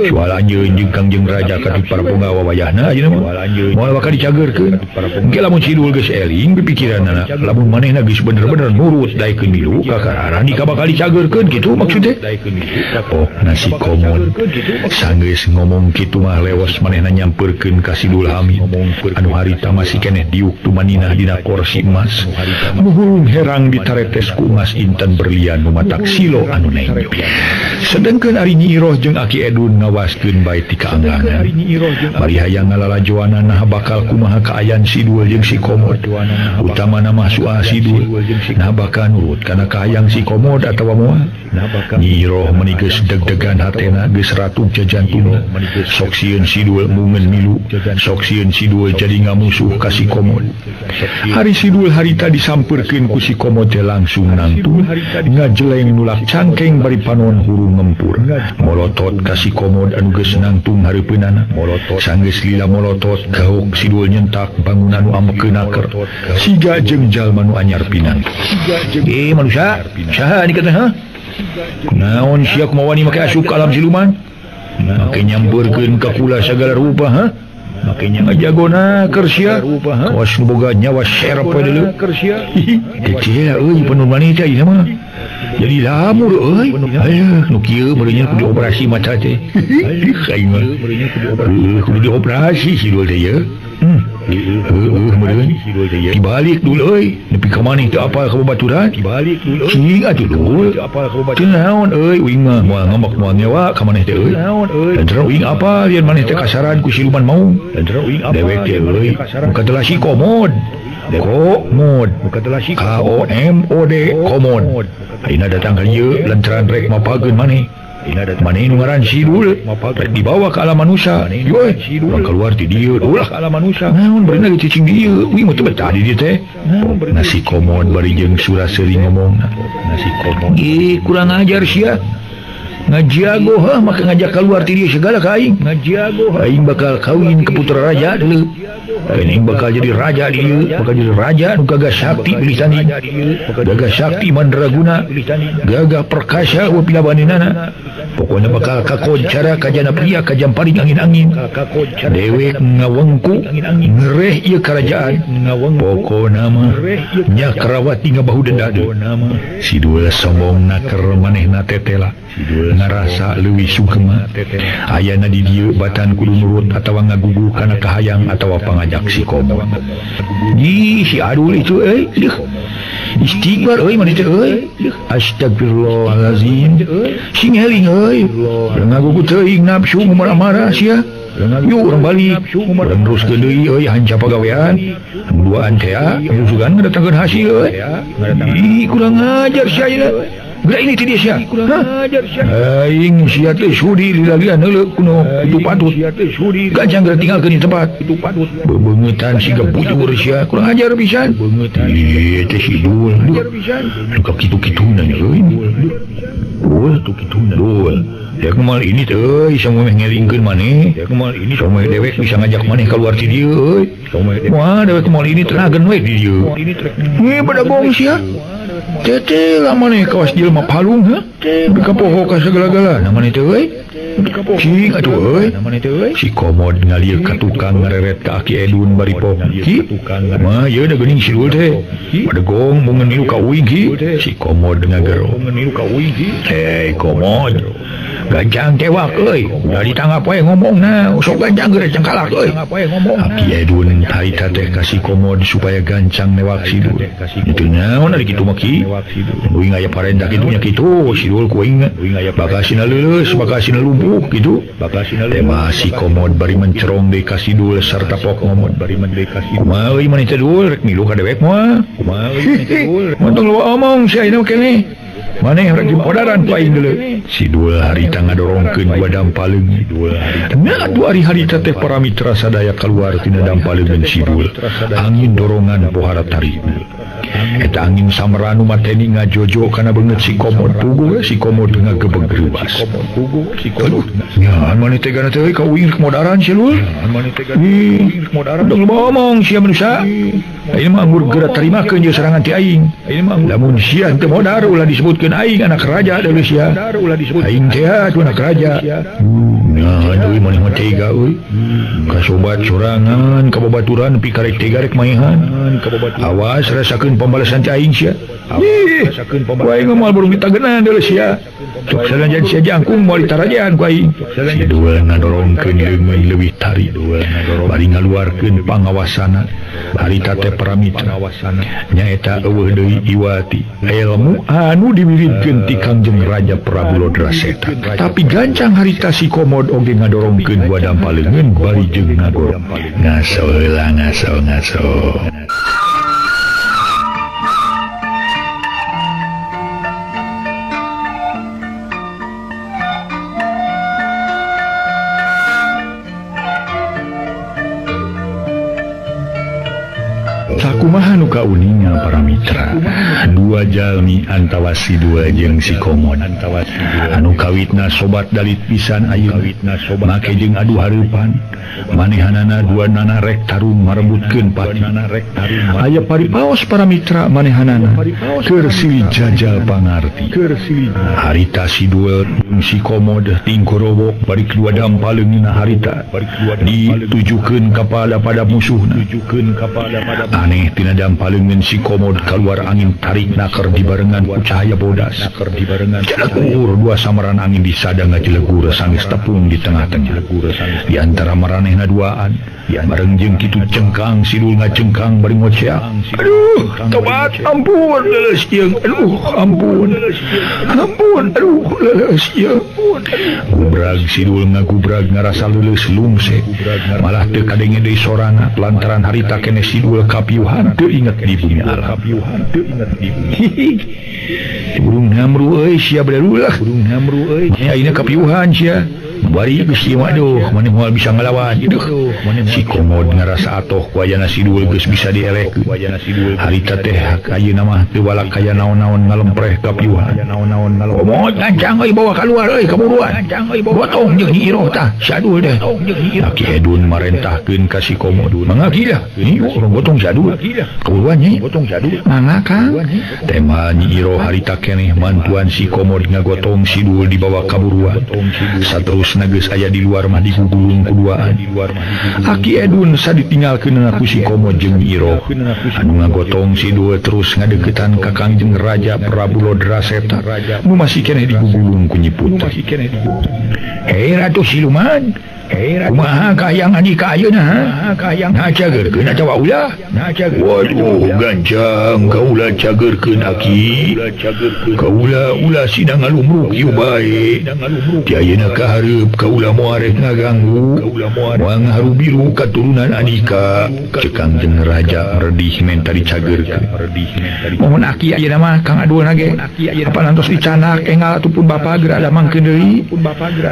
soal anjeun jeung Kangjeng Raja ka di para punggawa wayahna ayeuna mah moal bakal dicageurkeun engke lamun Sidul geus eling pikiranna lamun manehna geus bener-bener nurut daekeun milu ka kararan di bakal dicageurkeun kitu maksudna oh nasi komon sanggeus ngomong kitu mah leos manehna nyampeurkeun ka Sidul Hamid anu harita masih keneh diuk tumanina dina kursi emas anu hulung herang ditaretes ku emas intan berlian nu matak silo anu nengyo sedengkeun ari Nyi Iroh jeung Aki Edun ngawaskeun bae ti kaanggangan bari hayang ngalalajoana nah bakal kumaha kaayaan Sidul jeung si Komod utamana mah soal Sidul nah bakal nurut kana kaayang si Komod atawa moal Nyi Iroh meuni geus deg-degan hatena geus ratug jajantuna sok sieun Sidul mungeun milu sok sieun Sidul jadi ngamusuh ka si Komod hari Sidul harita disampeurkeun ku si Komod teh langsung nangtung ngajeleng nulak cangkeng bari panon hurung ngempur molotot ka si Komod anu geus nangtung hareupeunana sanggeus lila molotot gauk Sidul nyentak bangunan anu ambeukeunaker siga jeung jalma nu anyar pinang manusia saha ani kana ha naon sia kumaha ni make asup ka alam siluman make nyambeurkeun ka kula sagala rupa ha makanya ngajagona kersia kawas nu boga nyawa serep we deuleu kecil euy penuh wanita ieu mah jadi lamur euy aya nu kieu meureunnya kudu operasi mata teh aing mah kudu dioperasi Sidul teh ya meureun dibalik dulu euy nepi ka maneh teu apal ka babaturan dibalik dulu cing atuh dulu teu naon euy uing mah moal ngambek moal nyewa ka maneh teh euy dan terus uing apal yen maneh teh kasaran ku siluman maung dewek teh euy muka telah si Komod muka telah si KOMOD Komod ayeuna datang ka ieu lantaran rek mapageun maneh maneh nu ngaran Sidul rek dibawa ka alam manusia yoi urang keluar ti dieu ulah ka alam manusia naon beurna ge cicing dieu uing mah teu betah di dieu teh nasi Komod bari jeung sura-seuri ngomongna nasi Komod kurang ajar sia ngajago ha maka ngajak keluar ti dieu segala ka aing ngajago aing bakal kawin ke putra raja deuleu aing bakal jadi raja dieu bakal jadi raja nu gagah sakti pilih tanding gagah sakti mandraguna gagah perkasa we pilabaninana pokoknya bakal kakoncara kajana pria kajam paring angin-angin dewek ngawengku ngereh ieu kerajaan pokona mah nya karawati ngabahu dendade Sidul sombongna keur manehna tetela ngarasa leuwih sugeng ayana di dieu batan kudu nurut atawa ngagugu kana kahayang atawa pangajak si Komod di si Adul itu istighfar euy maneh teh euy astagfirullahalazim sing heling euy ngagugu teuing nafsu marah-marah sia yuk urang balik urang teruskeun deui euy hanca pagawean duaan teh sugan ngadatangkeun hasil euy kurang ajar sia ayeuna geura ini ti dia sia aing sia teh sudi lilalian heuleu kuno itu patut gancang geura tinggalkeun di tempat itu patut bebeungetan siga bujur sia kurang ajar pisan ieu teh Sidul suka kitu-kituna euy kitu-kituna ya kemal ini teh euy sampe ngelingkeun maneh ya kemal ini sampe dewek bisa ngajak maneh keluar ti dieu euy moal dewek kemal ini tenageun we di dieu we pada bohong sia tete lah maneh kawas jelema palung ha bika poho ka segala-gala na maneh teh euy cing atuh euy si Komod ngalieu ka tukang ngareret ka Aki Edun bari poho ki mah ieu da geuning Sidul teh pada gong mungeun milu ka uing ki si Komod ngagero hei Komod gancang tewak euy dari tanggap wae ngomongna sok gancang geura cengkalak euy Aki Edun harita teh ka si Komod supaya gancang newak Sidul itu naon ari kitu mah ki uing aya parentah kitu nya kitu Sidul ku uing bakal sina leuleus bakal sina lumpuh kitu tema si Komod bari mencerong deui ka Sidul sarta pok ngomong kumaha euy maneh teh Dul rek milu ka dewek moal kumaha euy maneh teh Dul montong lu omong sia ayeuna keneh maneh rek podaran ku aing deuleu si dua harita ngadorongkeun gua dampaleung nya atuh ari harita teh para mitra sadaya keluar tina dampaleun si dua angin dorongan pohara tarik eta angin sameranu mateni ngajojo kana beungeut si komod puguh si komod ngagebeg reubas aduh nya maneh teh gana teh ka uing modaran si lul maneh teh gana uing modaran dong ngomong sia manusia ini mah anggur geura tarimakeun jeung serangan ti aing lamun sia teu modar ulah disebutkeun aing anak raja deuleu sia aing teh atuh anak raja nah deui maneh mah tega euy kasobat sorangan ka babaturan nepi karek tega rek maehan awas rasakeun pembalasan ti aing sia aing mah moal burung ditagenan deuleu sia sok sanajan sia jangkung moal ditarajaan ku aing si dua ngadorongkeun leungeun leuwih tari bari ngaluarkeun pangawasana harita teh paramitra nyaeta eueuh deui iwati ilmu anu diwiridkeun ti Kangjeng Raja Prabu Lodraseta tapi gancang harita si komod oge ngadorongkeun gua dampaleungeun bari jeung ngagor ngaso heula ngaso sakumaha nu kauninga para mitra dua jalmi antawasi dua jeung si komod anu kawitna sobat dalit pisan ayeuna make jeung adu hareupan manehanana dua nana rek tarung marebutkeun pati aya paripaos para mitra manehanana keur silih jajal pangarti harita si dua si komod tingkorowok bari kedua dampaleungna harita ditujukeun kepada musuhna aneh tina dampaleungeun si komod keluar angin tarik naker dibarengan ku cahaya bodas jelegur dua samaran angin disadang ngajelegur sanggeus tepung di tengah-tengah di antara maranehna duaan bareng jeung kitu cengkang sidul ngacengkang bari ngoceang aduh tobat ampun leles jeung aduh ampun aduh leles jeung gubrag sidul ngagubrag ngarasa leles lungsek malah teu kadenge deui sorana lantaran harita keneh sidul kapiuhan teu inget di bumi alam burung namru euy sia berulah nya ayeuna kapiuhan sia bari geus ieu aduh maneh moal bisa ngalawan si komod ngarasa atoh ku ayana sidul geus bisa dielehkeun harita teh ayeuna mah teu walak aya naon-naon ngalempreh kapiuhan komod gancang euy bawa kaluar euy kaburuan gotong jeung Nyi Iroh tah sadul deh Aki Edun marentahkeun ka si komod mangagila ini urang gotong sadul kaburuan Nyi mangga Kang tema Nyi Iroh harita keneh mantuan si komod ngagotong sidul dibawa kaburuan saterus geus aya di luar mah digugulung kuduaan Aki Edun saditinggalkeun ku si komod jeung Nyi Iroh anu ngagotong sidul terus ngadeukeutan ka Kangjeng Raja Prabu Lodraseta nu masih keneh digugulung ku Nyi Putri Ratu Siluman kumaha kahayang andika ayeuna cagerkeun atawa ulah waduh gancang kaula cagerkeun Aki kaula ulah sidang ngalumruk ieu bae ti ayeuna ka hareup kaula moal rek ngaganggu moal ngaharubiru katurunan andika cek Kangjeng Raja redih menta dicagerkeun mohon Aki ayeuna mah Kang aduhna ge apa lantos dicanak engal ataupun bapa geura damangkeun deui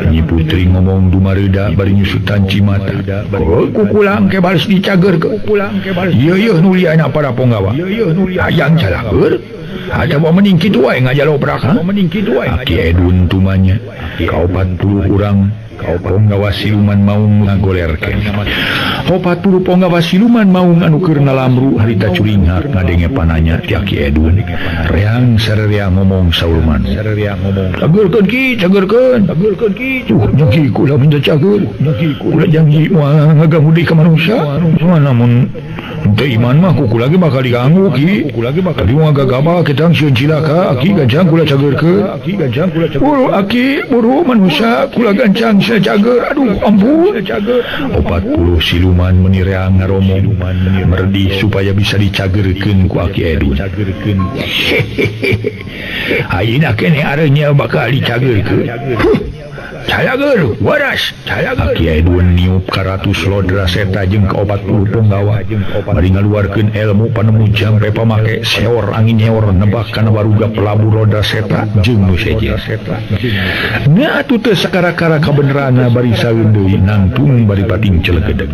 Nyi Putri ngomong dumareuda nyusutan cimata kukulang ke baris dicagerkeun ieu nuliana para penggawa hayang calakeur ada mau mending kitu wae ngajalobrak Aki Edun tumanya ka 40 urang ponggawa siluman maung ngagolerkeun 40 ponggawa siluman maung anu keur ngalamru harita curinghar ngadenge pananya ti Aki Edun reang sarerea ngomong sauluman cagerkeun ki nyaki kula minta cager kula janji moal ngaganggu deui ka manusia namun teu iman mah kuku lagi bakal diganggu ki tadi moal gagabah ketang sieun cilaka Aki gancang kula cagerkeun buru Aki buru manusia kula gancang cager aduh ampun 40 siluman menireang ngaromong merdi supaya bisa dicagerkeun ku Aki Edun ayeuna keneh areunya bakal dicagerkeun Calager waras Aki Edwin niup karatus lodra seta jeung ke 40 penggawa bari ngaluarkeun ilmu panemu jampe pamake seor angin nyeor nebak kana baruga pelabu roda seta jeung nu sejer nya atuh teu sakara-kara kabenerana bari saeun deui nangtung bari pating celegedeg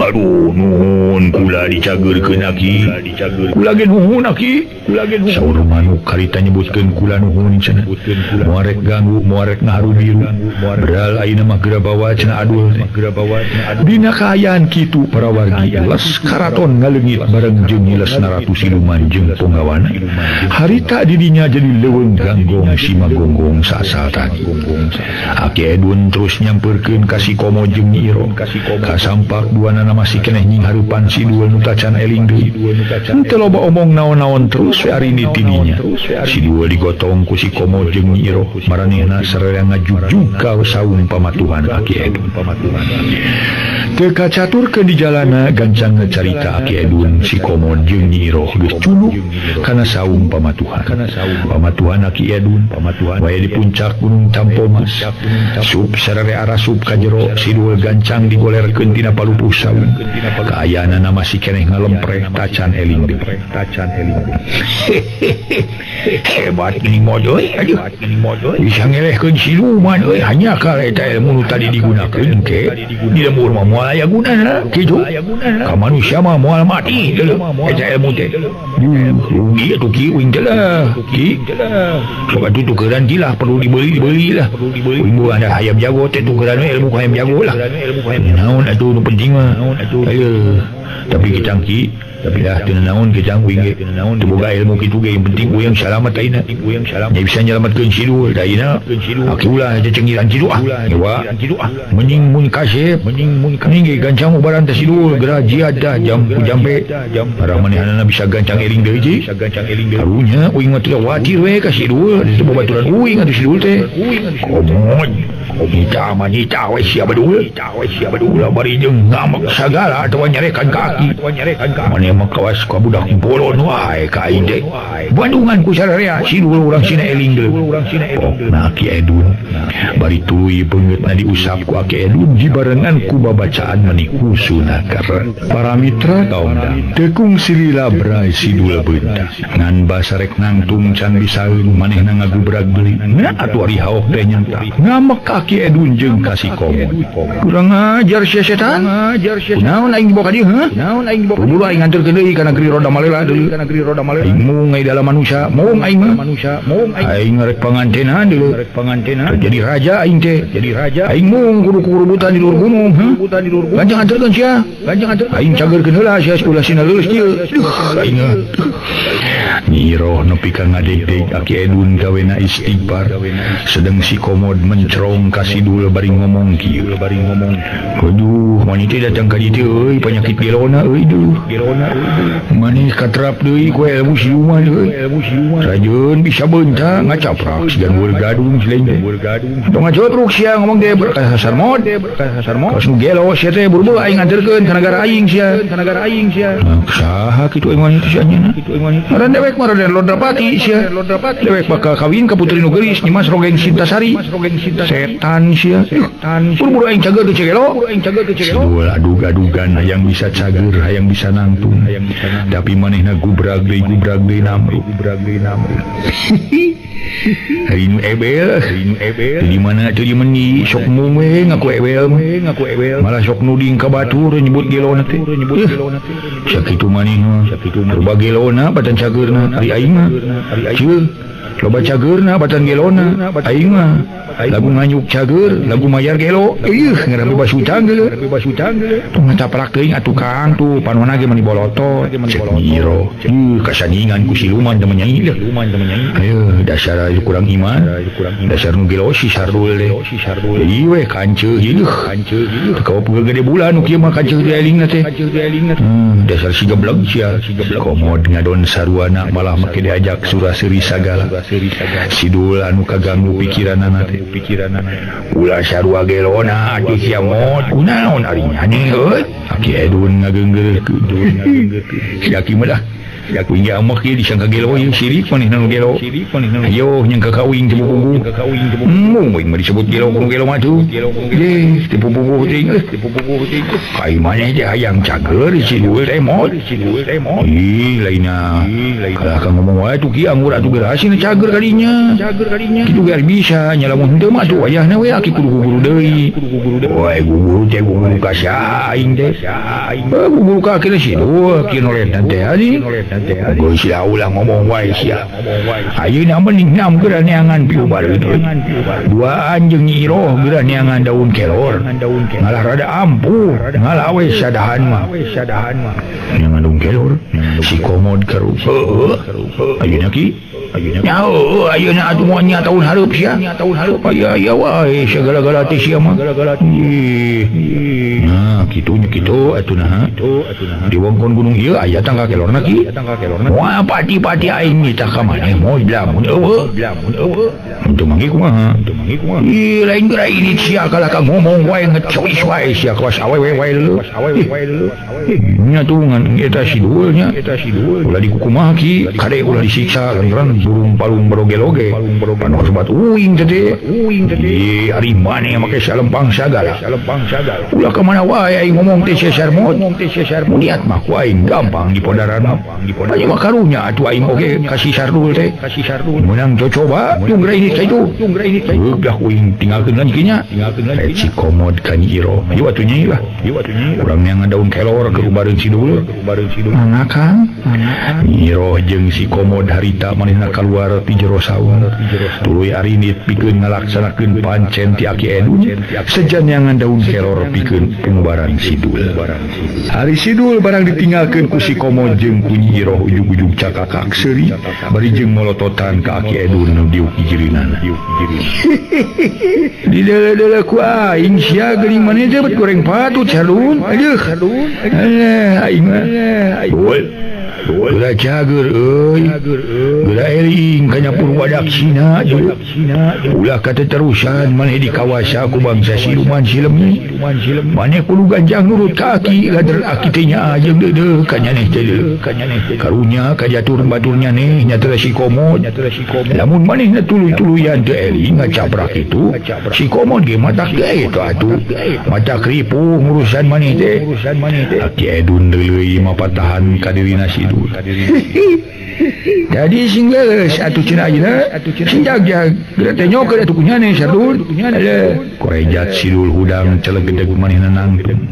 aduh nuhun kula dicageurkeun Aki kula ge nuhun Aki saur manuk karita nyebutkeun kula nuhun cenah moarek ganggu moarek ngaharu biru beral ayeuna mah geura bawa cenah adul dina kaayaan kitu para wargi les karaton ngaleungit bareng jeung nilesna ratu siluman jeung punggawana harita di dinya jadi leuweung ganggong sima gonggong sasal tadi Aki Edwin terus nyampeurkeun ka si Komo jeung Nyi Iro kasampak duanana masih keneh nying harupan si Duel nu tacan eling deui teu loba omong naon-naon terus we ari di dinya si Duel digotong ku si Komo jeung Nyi Iro maranehna sareng ngajujug ka saung pamatuhan Aki Edwin teu kacaturkeun di jalana gancang ngacarita Aki Edwin si Komo jeung Nyi Iro geus culuk kana saung pamatuhan Aki Edwin wae di puncak Gunung Tampomas sup sarere arasup ka jero si Duel gancang digolerkeun tina palupuh saung kaayaanana masih keneh ngalempreh tacan eling hebat ini mojoy bisa ngelehkeun siluman hanya ka eta ilmu nu tadi digunakeun ke di lembur mah moal aya gunana kitu ka manusia mah moal mati eta ilmu teh rugi atuh ki uing teh lah coba tukeran dilah perlu dibeli lah uing ada hayam jago teh tukeran ilmu hayam jago lah naon atuh nu penting mah ayo tapi kita tapi dah teu naon kecang uing ge teu boga ilmu kitu ge yang penting uyang salamat ayeuna nya bisa nyelamatkeun si Duel da ayeuna Aki ulah aja cengiran kitu nyawa mending mun kasep mending ge gancang ubaran teh si Duel geura jihad dah jampe para manehanana bisa gancang eling deui ji karunya uing mah teu khawatir we ka si Duel teu babaturan uing atuh si Duel teh komon Nita we siapa Duel bari jeung ngamak sagala atawa nyarekan kaki mane mah kawas ka budak bolon wae ka aing teh bandungan ku sararea si Duel urang sina eling deui pokna Aki Edwin bari tuluy beungeutna diusap ku Aki Edwin dibarengan ku babacaan maniku sunakar para mitra kaum tekung silila brai si Duel beunta ngan basarek nangtung can bisaeun manehna ngagubrag deui nya atuh ari haok teh nyanta ngamak Aki Edwin jeung ka si Komo kurang ajar sia setan naon aing dibawa ka dieu buru aing nganterkeun deui kana geri roda malela deui aing mung ai dalam manusia mung aing mah aing rek pangantenan deui jadi raja aing teh aing mung kudu kurubutan di luar gunung gancang anterkeun sia aing cageurkeun heula sia ulah sina leuleus kieu aing Nyi Iro nepi ka ngadeg-deg Aki Edwin gawena istighfar sedang si Komo mencerong ka si Duel bari ngomong kieu aduh wanita datang ka dieu euy penyakit gelona euy duh maneh katrap deui ku ilmu siluman euy rajeun bisa beunta ngacaprak sigan weur gadung sileng tong ngacotruk sia ngomong teh berkah hasar mod kos nu gelo sia teh buru-buru aing anterkeun ka nagara aing sia saha kitu aing wanita sia nya maran dewek Lodapati sia dewek bakal kawin ka putri nu geulis Nyimas Rogeng Sintasari setan sia buru-buru aing cager teu cegelo Duel adug-adugan hayang bisa cager hayang bisa nangtung tapi manehna gubrag deui namru hari nu ebel di mana teu dimeni sok mung we ngaku ebel malah sok nuding ka batur nyebut gelona teh sakitu manehna loba gelona batan cageurna ari aing mah cieu loba cageurna batan gelona aing mah lagu nganyuk cager lagu mayar gelo ngarame basutang geuleuh tong ngacaprak teuing atuh Kang tuh panonna ge mani boloto cek Nyi Iro kasaningan ku siluman teu menyanyi deh ayo dasar kurang iman dasar nu gelo si Sardul deh ieu we kanceu ieu teu kaopeuh gede bulan nu kieu mah kanceu di elingna teh dasar si gebleg sia komod ngadon saruana malah make diajak sura-seuri sagala si Duel anu kaganggu pikiranana teh ulah sarua gelona atuh sia mod kunaon ari nyani euy Aki Edwin ngageunggeureun si Aki mah dah punya amak dia disangka gelo yang sirik maneh nang gelo ayo yang kakawing teu pupunggu mung disebut gelo mah tuh ye teu pupunggu teh ai maneh teh hayang cager si duel teh mod ih lainna kalau kang ngomong wae tuh ki anggur atuh gerasina cager kadinya kitu ge bisa nya lamun henteu mah tuh wayahna we aki kudu guru deui wae guru teh guru ka saing teh guru ka kira si duel ki noletan teh ani geus sia ulah ngomong wae sia ayeuna mending nam geura neangan piu bareud dua anjeung Nyi Iroh geura neangan daun kelor ngalah rada ampuh ngalah we sadahan mah neangan daun kelor si komod karu ayeuna ki ayeuna atuh moal nya tahun hareup sia aya wae segala-gala teh sia mah nah kitu atuh nah di wongkon gunung ieu aya tangka kelorna ki moal pati-pati aing minta ka maneh moal lamun eueuh untuk manggi kumaha ih lain geura ini sia kalah ka ngomong wae ngecois wae sia kawas awewe wae leuh nya tuh ngan eta si duelnya ulah dikukumaha ki kade ulah disiksa lantaran burung palung beroge-loge anu sobat uing teh ari maneh make salempang sagala ulah ka mana wae aing ngomong teh sia sarmot niat mah ku aing gampang dipodaran aya mah karunya atuh aing oge kasih sardul teh menang coba jeung ini teh itu udah uing tinggalkeun kan kinya si komod ka Nyi Iroh ieu atuh nyi lah urang neangan daun kelor ke bareun si dul mangakang Nyi Iroh jeung si komod harita manehna kaluar ti jero saung tuluy arinit pikeun ngalaksanakeun pancen ti Aki Edun sejan neangan daun kelor pikeun pungbaran si dul hari si dul barang ditinggalkeun ku si komod jeung ku Nyi Iroh ujug-ujug cakakak seuri bari jeung molototan ka Aki Edun nu diuk hijrinan di dele-dele ku aing sia geuning maneh teh bet goreng patut sadun aduh aing mah geura cager euy geura eling ka nyapur wadak sina ulah kateterusan maneh dikawasa ku bangsa siluman silem maneh kudu ganjang nurut ka Aki lader Aki teh nya jeung deudeuh ka nyaneh teh karunya ka jatur batur nyaneh nya teh si komod lamun manehna tuluy-tuluyan teu eling ngacabrak itu si komod ge matak ge eta atuh matak ripuh urusan maneh teh Aki Edun deuleuy mapatahan ka dirina si dul jadi sing leles atuh cenah ayeuna sing jagjag geura teh nyokeun atuh kunyane sardul korejat si dul hudang celegedeg manehna nangtung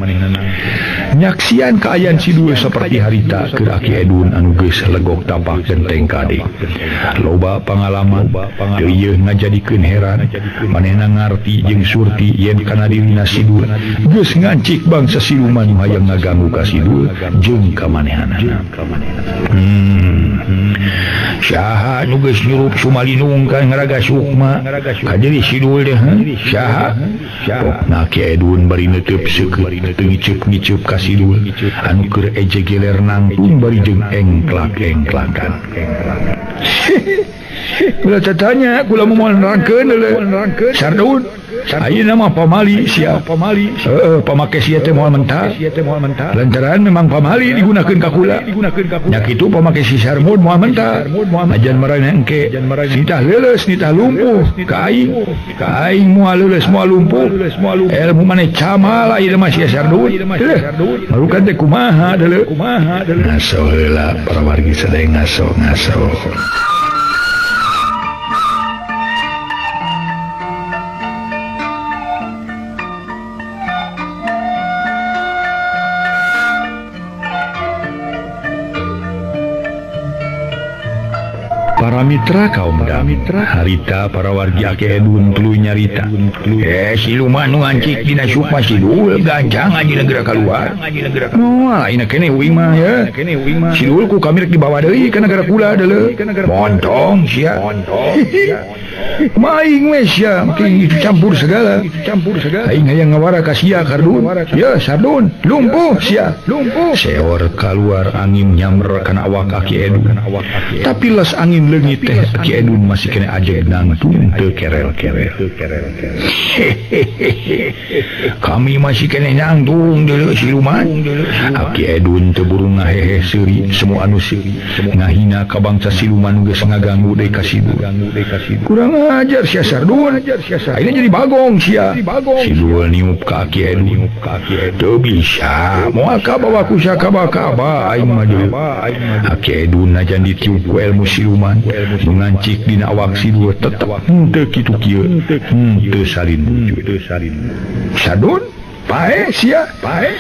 nyaksian kaayaan si dul saperti harita keur Aki Edun anu geus legok tapak genteng kade loba pangalaman teu ieu ngajadikeun heran manehna ngarti jeung surti yen kana dirina si dul geus ngancik bangsa siluman nu hayang ngaganggu ka si dul jeung ka manehanana saha nu geus nyurup sumalinung ka ngaraga sukma ka diri si dul teh saha pokna Ki Edun bari neuteub seukeut teu ngiceup ka si dul anu keur ejegeler nangtung bari jeung engklak-engklakan kula tanya kula moal nerangkeun sardun ayeuna mah pamali sia pamake sia teh moal mentah lantaran memang pamali digunakeun ka kula nya kitu pamake si sarmud moal mentah ajan marana engke nitah leuleus nitah lumpuh ka aing moal leuleus moal lumpuh ilmu maneh camal ayeuna mah sia sardun marukan teh kumaha deuleu ngaso heula para wargi sadaya ngaso para mitra kaum mitra harita para wargi Aki Edun tuluy nyarita siluman nu ngancik dina sukma si dul gancang anjeunna geura kaluar moal ayeuna keneh uing mah ya si dul ku kami rek dibawa deui ka nagara kula deuleu montong sia maing we sia mungkin campur segala aing hayang ngawara ka sia kardun ya sardun lumpuh sia seor kaluar angin nyamrer kana awak Aki Edun tapi les angin leungit teh Ki Edun masih kena ajeg nangtung teu kerel-kerel. Kami masih kena nangtung deuleu siluman. Ki Edun teu buru ngahehe seuri semua anu ngahina ka bangsa siluman geus ngaganggu deui ka Sidul. Kurang ajar sia Sardun. Ayeuna jadi bagong sia. Sidul niup ka Ki Edun. Teu bisa moal ka bawa ku sakaba-kaba aing mah deuleu. Ki Edun najan ditiup ku ilmu siluman nu ngancik dina awak Sidul tetep henteu kitu kieu. Henteu salin wujud. Sadun pae sia pae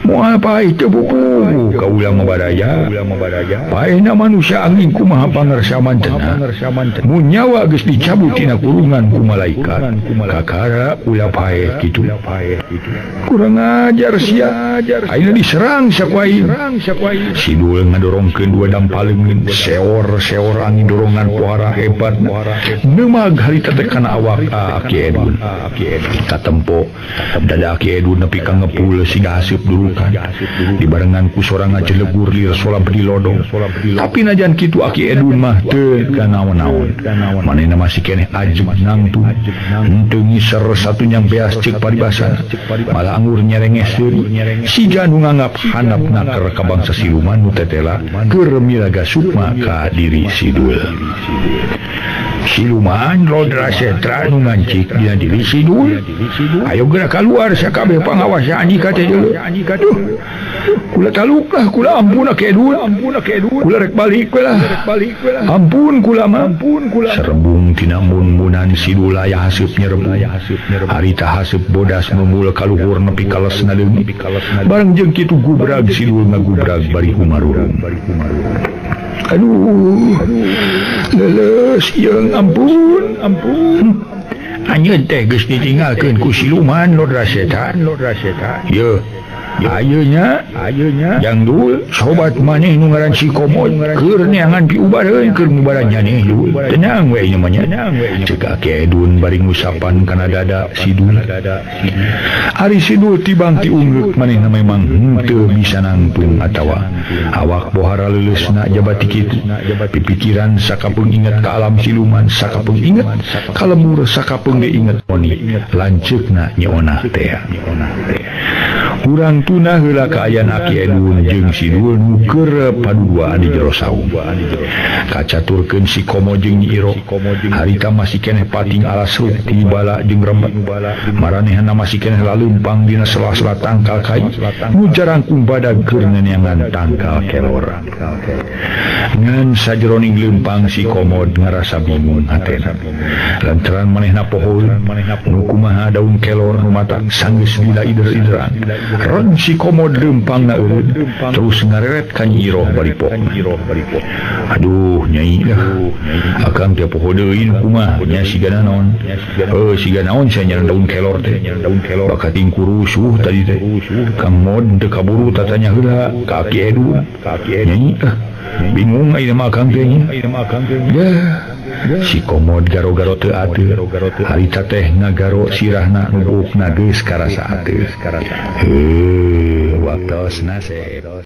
moal pae teu bubu ka ulang mabadaya paena manusia angin kumaha pangarsa mantena mun nyawa geus dicabut tina kurungan ku malaikat kakara ulah pae kitu kurang ajar sia ayeuna diserang sakuai Sidul ngadorongkeun dua dampaleun seor angin dorongan pohara hebat neumag harita teh kana awak Ki Edun katempo dada Ki Edun nepi ka ngepul siga haseup durukan dibarengan ku sorangan jelegur lir sola bedi lodong tapi najan kitu Ki Edun mah teu kanaon-naon manehna masih keneh ajeg nangtung henteu ngiser satunyang beas ceuk paribasa malah anggur nyerenges deui siga nu nganggap handapna keur ka bangsa siluman nu tetela keur milaga sukma ka diri Sidul. Siluman Lodra Setra nu ngancik dina diri Sidul. Ayo geura keluar sakabeh pangawasan ka teh deuleu. Kula taluklah kula ampun Ki Edun. Kula rek balik we lah. Ampun kula mah. Serebung tina mun-munan Sidul aya haseup nyerbu. Harita haseup bodas memul kaluhur nepi ka lesna leungit. Bareng jeung kitu gubrag Sidul ngagubrag bari humarurung. Aduh, leles yang ampun. Anjeun teh geus ditinggalkeun ku siluman Lodra Setan. Ye, ayeuna yang dul sobat maneh nu ngaran si Komod keur neangan piubareun keur mubaran nyaneh dul. Tenang we nya mah nya. Ceuk Ki Edun bari ngusapan kana dada Sidul. Ari Sidul tibang ti unggeuk manehna memang henteu bisa nangtung atawa awak bohara leuleusna jabati kitu. Pipikiran sakapeung inget ka alam siluman, sakapeung inget ka lemur, sakapeung ge inget oni lanceukna nyeona teh. Kurang tuna heula kaayana Ki Edun jeung Sidul nu keur paduaan di jero saung. Kacaturkeun si Komo jeung Nyi Iro. Harita masih keneh pating alas rukti bala jeung rembet. Maranehna masih keneh laleumpang dina sela-sela tangkal kai. Nu jarangkung badag keur neangan tangkal kelor. Ngan sajeroning leumpang si Komod ngarasa bingung hatena. Lantaran manehna pohon nu kumaha daun kelor nu matak sanggeus dila ider-ideran. Ron si Komod leumpang na eureun terus ngareret ka Nyi Iroh bari poho. Aduh Nyai dah akang teh poho deui kumaha nya sigana naon. Sigana naon sia nyareng daun kelor teh. Bakating kurusuh tadi teh. Kang Mod teu kaburu tatanya heula ka Ki Edun. Nyai bingung ayeuna mah akang teh nya. Si Komod garo-garo teu ateu. Harita teh ngagaro sirahna nu buukna geus karasa ateu. Waktosna sep.